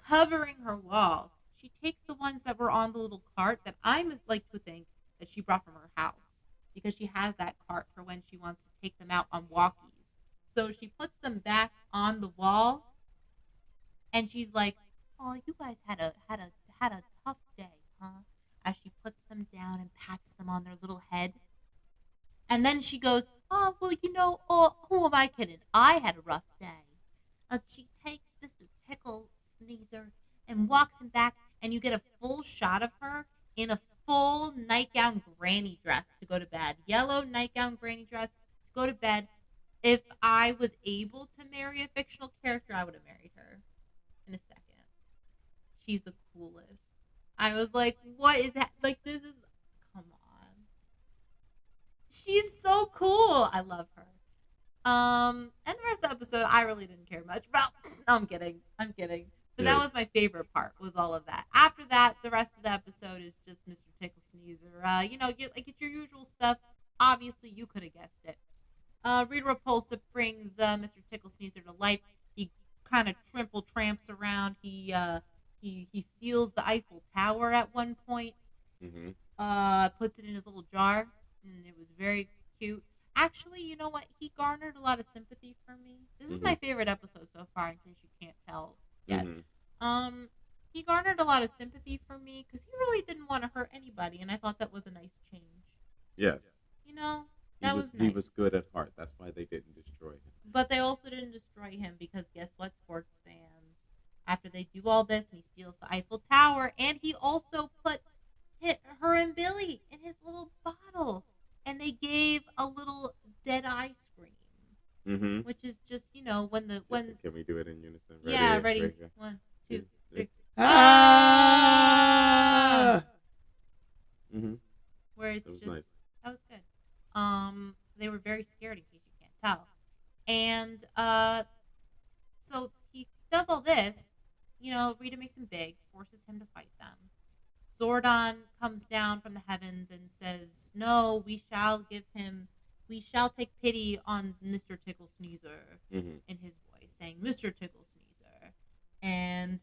covering her wall. She takes the ones that were on the little cart that I like to think that she brought from her house because she has that cart for when she wants to take them out on walkies. So she puts them back on the wall and she's like, "Oh, you guys had a tough day, huh?" As she puts them down and pats them on their little head. And then she goes, "Oh, well, who am I kidding? I had a rough day." And she takes Mr. Tickle Sneezer and walks him back, and you get a full shot of her in a full nightgown granny dress to go to bed. Yellow nightgown granny dress to go to bed. If I was able to marry a fictional character, I would have married her in a second. She's the coolest. I was like, what is that? Like, this is, come on. She's so cool. I love her. And the rest of the episode, I really didn't care much about. No, I'm kidding. But that was my favorite part. Was all of that. After that, the rest of the episode is just Mr. Tickle Sneezer. It's your usual stuff. Obviously, you could have guessed it. Rita Repulsa brings Mr. Tickle Sneezer to life. He kind of tramps around. He He steals the Eiffel Tower at one point. Mm-hmm. Puts it in his little jar, and it was very cute. Actually, you know what? He garnered a lot of sympathy from me. This is Mm-hmm. my favorite episode so far, in case you can't tell yet. Mm-hmm. Um, he garnered a lot of sympathy from me because he really didn't want to hurt anybody, and I thought that was a nice change. Yes. You know, He that was was he nice. was good at heart. That's why they didn't destroy him. But they also didn't destroy him because guess what, sports fans? After they do all this, and he steals the Eiffel Tower, and he also put her and Billy in his little bottle, and they gave a little dead eye scream, Mm-hmm. which is just when Can we do it in unison? Ready? yeah, ready, Ready, go. 1, 2, 3, Ah! Mm-hmm. where That it's was just nice. that was good. They were very scared in case you can't tell, and so he does all this. Rita makes him big, forces him to fight them. Zordon comes down from the heavens and says, "No, we shall take pity on Mr. Tickle Sneezer," Mm-hmm. in his voice, saying, "Mr. Tickle Sneezer." And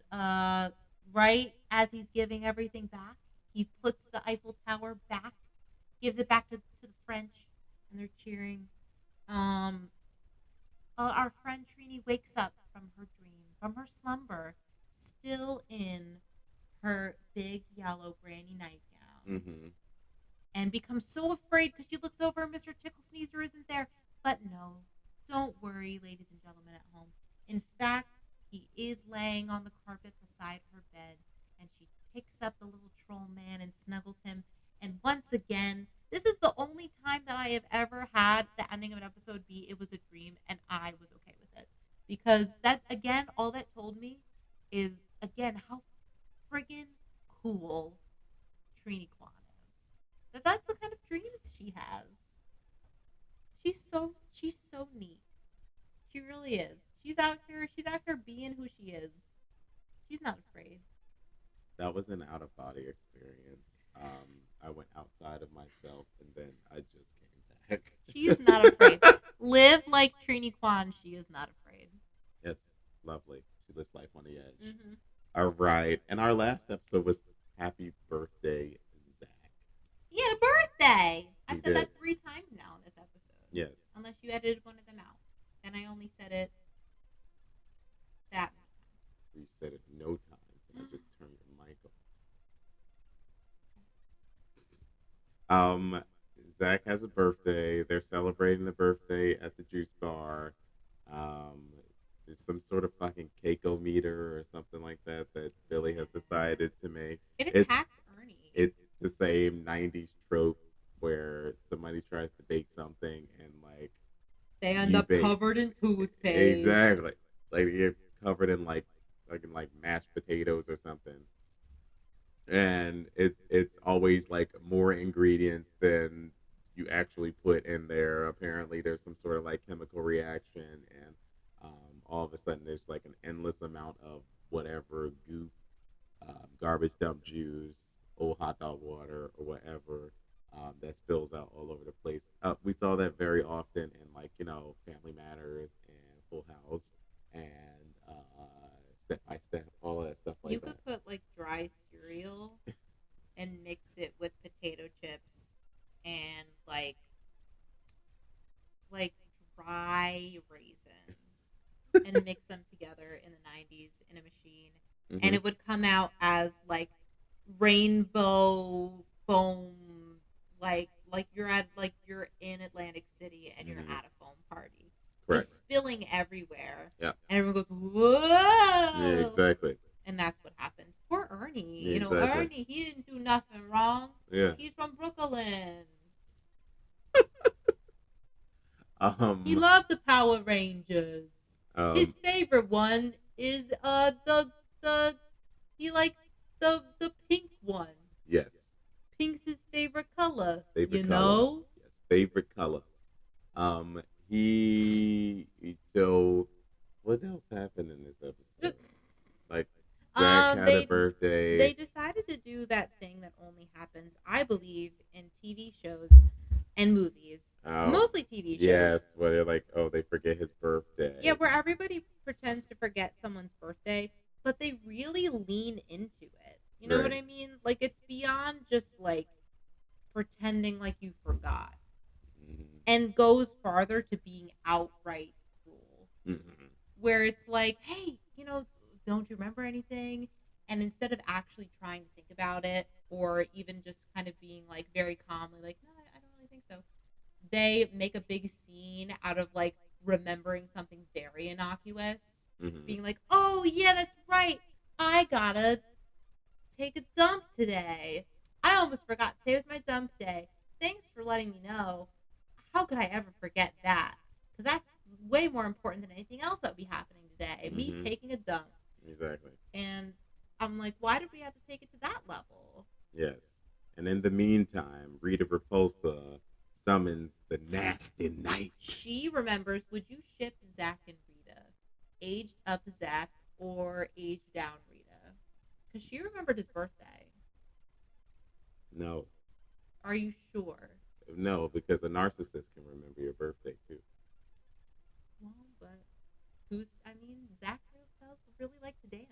right as he's giving everything back, he puts the Eiffel Tower back, gives it back to the French, and they're cheering. Um, our friend Trini wakes up from her dream, from her slumber, still in her big yellow granny nightgown, Mm-hmm. and becomes so afraid because she looks over and Mr. Tickle Sneezer isn't there. But no, don't worry, ladies and gentlemen at home. In fact, he is laying on the carpet beside her bed, and she picks up the little troll man and snuggles him. And once again, this is the only time that I have ever had the ending of an episode be it was a dream, and I was okay with it. Because that, again, all that told me is, again, how friggin' cool Trini Kwan is. That's the kind of dreams she has. She's so neat. She really is. She's out here being who she is. She's not afraid. That was an out of body experience. I went outside of myself and then I just came back. She is not afraid. Live like Trini Kwan. She is not afraid. Yes, lovely. She lives life on the edge. Mm-hmm. All right. And our last episode was Happy Birthday, Zach. He had a birthday. He I've said did. that 3 times now in this episode. Yes. Unless you edited one of them out. And I only said it that many times. You said it no times and I just turned your mic off. Zach has a birthday. They're celebrating the birthday at the juice bar. There's some sort of fucking Keiko-meter or something like that Billy has decided to make. It attacks Ernie. It's the same 90s trope where somebody tries to bake something and like They end you up bake. covered in toothpaste. Exactly. Like you're covered in like mashed potatoes or something. And it's always like more ingredients than you actually put in there. Apparently there's some sort of like chemical reaction and all of a sudden there's like an endless amount of whatever goop, garbage dump juice, old hot dog water or whatever that spills out all over the place. We saw that very often in like Family Matters and Full House and Step by Step, all of that stuff like You that. could put like dry cereal and mix it with potato chips and like dry raisins and mix them together in the 90s in a machine, Mhm. and it would come out as like rainbow foam, like you're in Atlantic City and you're Mhm. at a foam party, Correct. just spilling everywhere. Yeah. And everyone goes, "Whoa!" Yeah, exactly. And that's what happened. Poor Ernie. Yeah, exactly. Ernie, he didn't do nothing wrong. Yeah. He's from Brooklyn. He Um. loved the Power Rangers. His um favorite one is the he likes the pink one. yes. Pink's his favorite color. Favorite you color. know? Yes. Favorite color. So what else happened in this episode? Like Zach had a birthday. They decided to do that thing that only happens, I believe, in TV shows and movies. Oh, Mostly TV shows. yes, where they're like, oh, they forget his birthday. Yeah, where everybody pretends to forget someone's birthday, but they really lean into it. You know what Right. I mean? Like it's beyond just like pretending like you forgot Mm-hmm. and goes farther to being outright cruel. Mm-hmm. Where it's like, hey, don't you remember anything? And instead of actually trying to think about it or even just kind of being like very calmly like, no, I don't really think so, they make a big scene out of like remembering something very innocuous, Mm-hmm. being like, oh yeah, that's right, I gotta take a dump today. I almost forgot today was my dump day. Thanks for letting me know. How could I ever forget that? Because that's way more important than anything else that would be happening today. Me Mm-hmm. taking a dump. Exactly. And I'm like, why did we have to take it to that level? Yes. And in the meantime, Rita Repulsa summons the nasty night. She remembers, would you ship Zach and Rita? Aged up Zach or aged down Rita? Because she remembered his birthday. No. Are you sure? No, because a narcissist can remember your birthday too. Well, but Zach does really like to dance.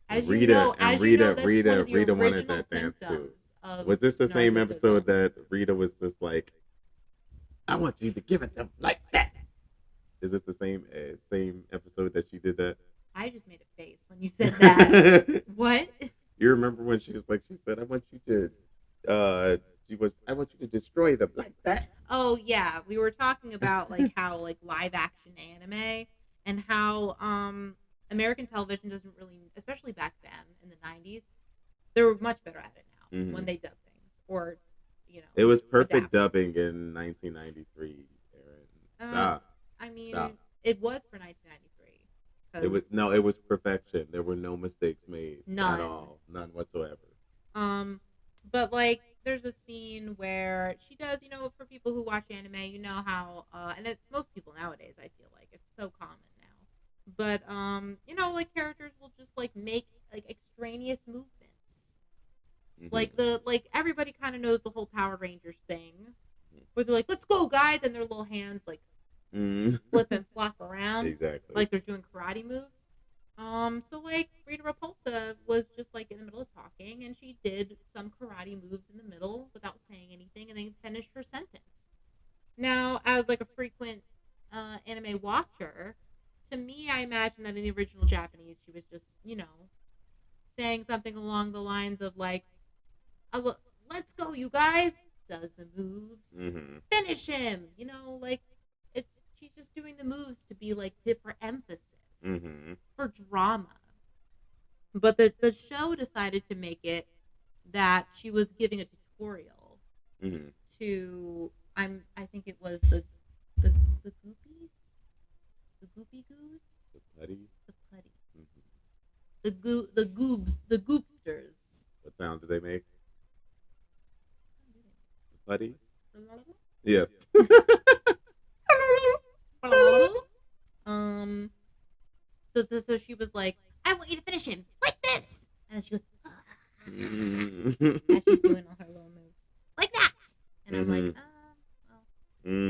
And Rita and As you know, Rita that's one Rita of the Rita wanted original that dance too. symptoms of Was this the same episode narcissism. that Rita was just like, "I want you to give it to him like that"? Is this the same episode that she did that? I just made a face when you said that. What? You remember when she was like, she said, "I want you to, I want you to destroy them like that." Oh yeah, we were talking about like how like live action anime and how American television doesn't really, especially back then in the 90s, they were much better at it now when Hmm. they dub things or It was perfect adapt. dubbing in 1993. Aaron, Uh, stop, I mean, stop. it was for 1993 It was because no, it was perfection. There were no mistakes made at none. all, none whatsoever. Um, but like, there's a scene where she does, for people who watch anime, you know how, and it's most people nowadays. I feel like it's so common now. But like characters will just like make like extraneous movements, like Hmm. the everybody kind of knows the whole Power Rangers thing, where they're like, "Let's go, guys," and their little hands like Mm. flip and flop around, Exactly. like they're doing karate moves. So like Rita Repulsa was just like in the middle of talking, and she did some karate moves in the middle without saying anything, and then finished her sentence. Now, as like a frequent anime watcher, to me, I imagine that in the original Japanese, she was just saying something along the lines of like, "Let's go, you guys." Does the moves, Hmm. finish him. Like it's she's just doing the moves to be like for emphasis, Hmm. for drama. But the show decided to make it that she was giving a tutorial Hmm. to I think it was the the goopies, the goopy goos, The putty. the putties, Hmm. the goobs, the goopsters. What sound do they make? The putties. Yes. um. So she was like, "I want you to finish him like this," and she goes, as she's doing all her little moves like that, and I'm like, Hmm. well,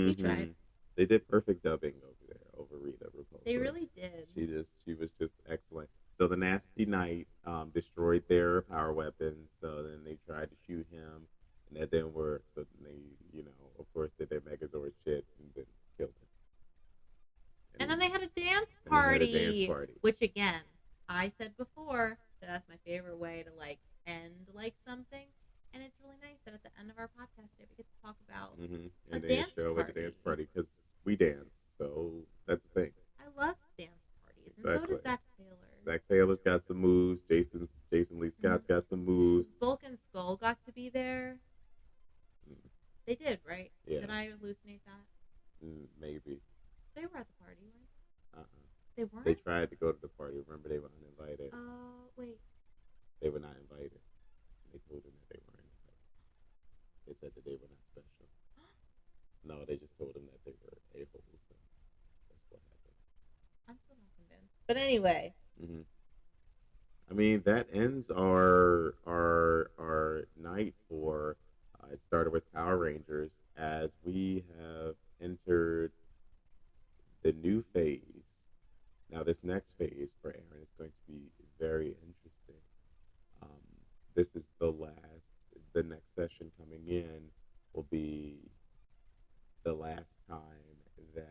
she Hmm. tried. They did perfect dubbing over there, over Rita They Repulsa. really did. She was just excellent. So the Nasty Knight destroyed their power weapons. So then they tried to shoot him, and that didn't work. So then they, of course, did their Megazord shit and then killed him. And then they had a dance And they had a dance party, party. which again, I said before that that's my favorite way to like end like something. And it's really nice that at the end of our podcast today we get to talk about Hmm. a And they dance show with the party. dance party because we dance. So that's the thing. I love dance parties, and so Exactly. does Zach Taylor. Zach Taylor's got some moves. Jason Lee Scott's got some moves. Bulk and Skull got to be there. Mm, They did, right? yeah. Did I hallucinate that? Maybe. They were at the party, right? Uh-uh. They weren't? They tried to go to the party. Remember, they were uninvited. Wait. They were not invited. They told them that they weren't invited. They said that they were not special. No, they just told them that they were a-holes. So that's what happened. I'm still not convinced. But anyway. Hmm. I mean, that ends our night for. It started with Power Rangers as we have entered the new phase, Now, this next phase for Aaron is going to be very interesting. Um, this is the last. The next session coming in will be the last time that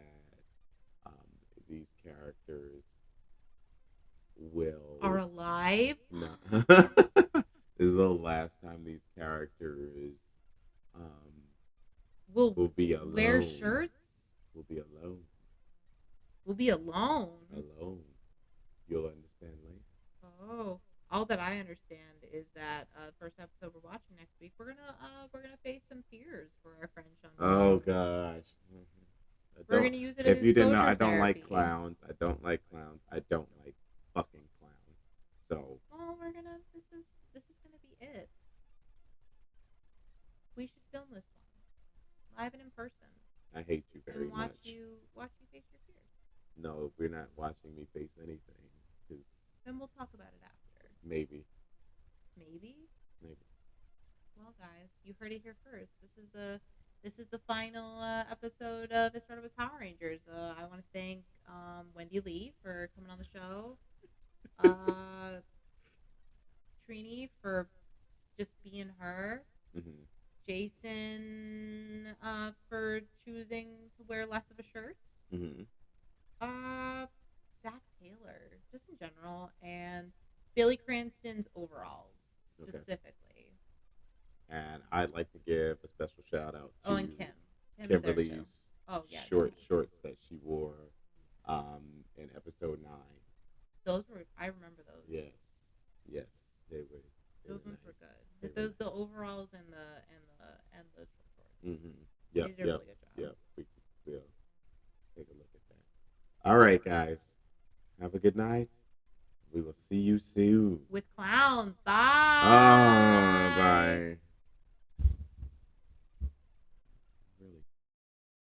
um, these characters Are will alive? not. This is the last time these characters um, Will will be wear alone. shirts? Will be alone. Will be alone? Alone. You'll understand later. Oh, all that I understand is that first episode we're watching next week, we're gonna face some fears for our friend Sean Oh Dogs. gosh. I We're don't. gonna use it as If you didn't know, exposure I don't like therapy. clowns. I don't like clowns. I don't like fucking clowns. So Well, we're gonna. This is gonna be it. We should film this one live and in person, I hate you very and much. watch you face your fears. No, we're not watching me face anything. Because Then we'll talk about it after. maybe, Maybe. maybe. Well, guys, you heard it here first. This is the final episode of It Started with Power Rangers. I want to thank Wendy Lee for coming on the show. Trini for just being her. Hmm. Jason for choosing to wear less of a shirt. Hmm. Uh, Zach Taylor, just in general, and Billy Cranston's overalls Okay. specifically. And I'd like to give a special shout out Oh, to and Kim. Kim's there too. Kimberly's Oh yeah, short definitely. shorts that she wore in episode 9. Those were I remember those. Yes, yes, they were. They Those were ones were nice. good. They were The nice. overalls and the short shorts. Mm-hmm. They Yep, did a yep, really good job. yep. We'll take a look at that. All right, guys. Have a good night. We will see you soon. With clowns. Oh, Bye. bye.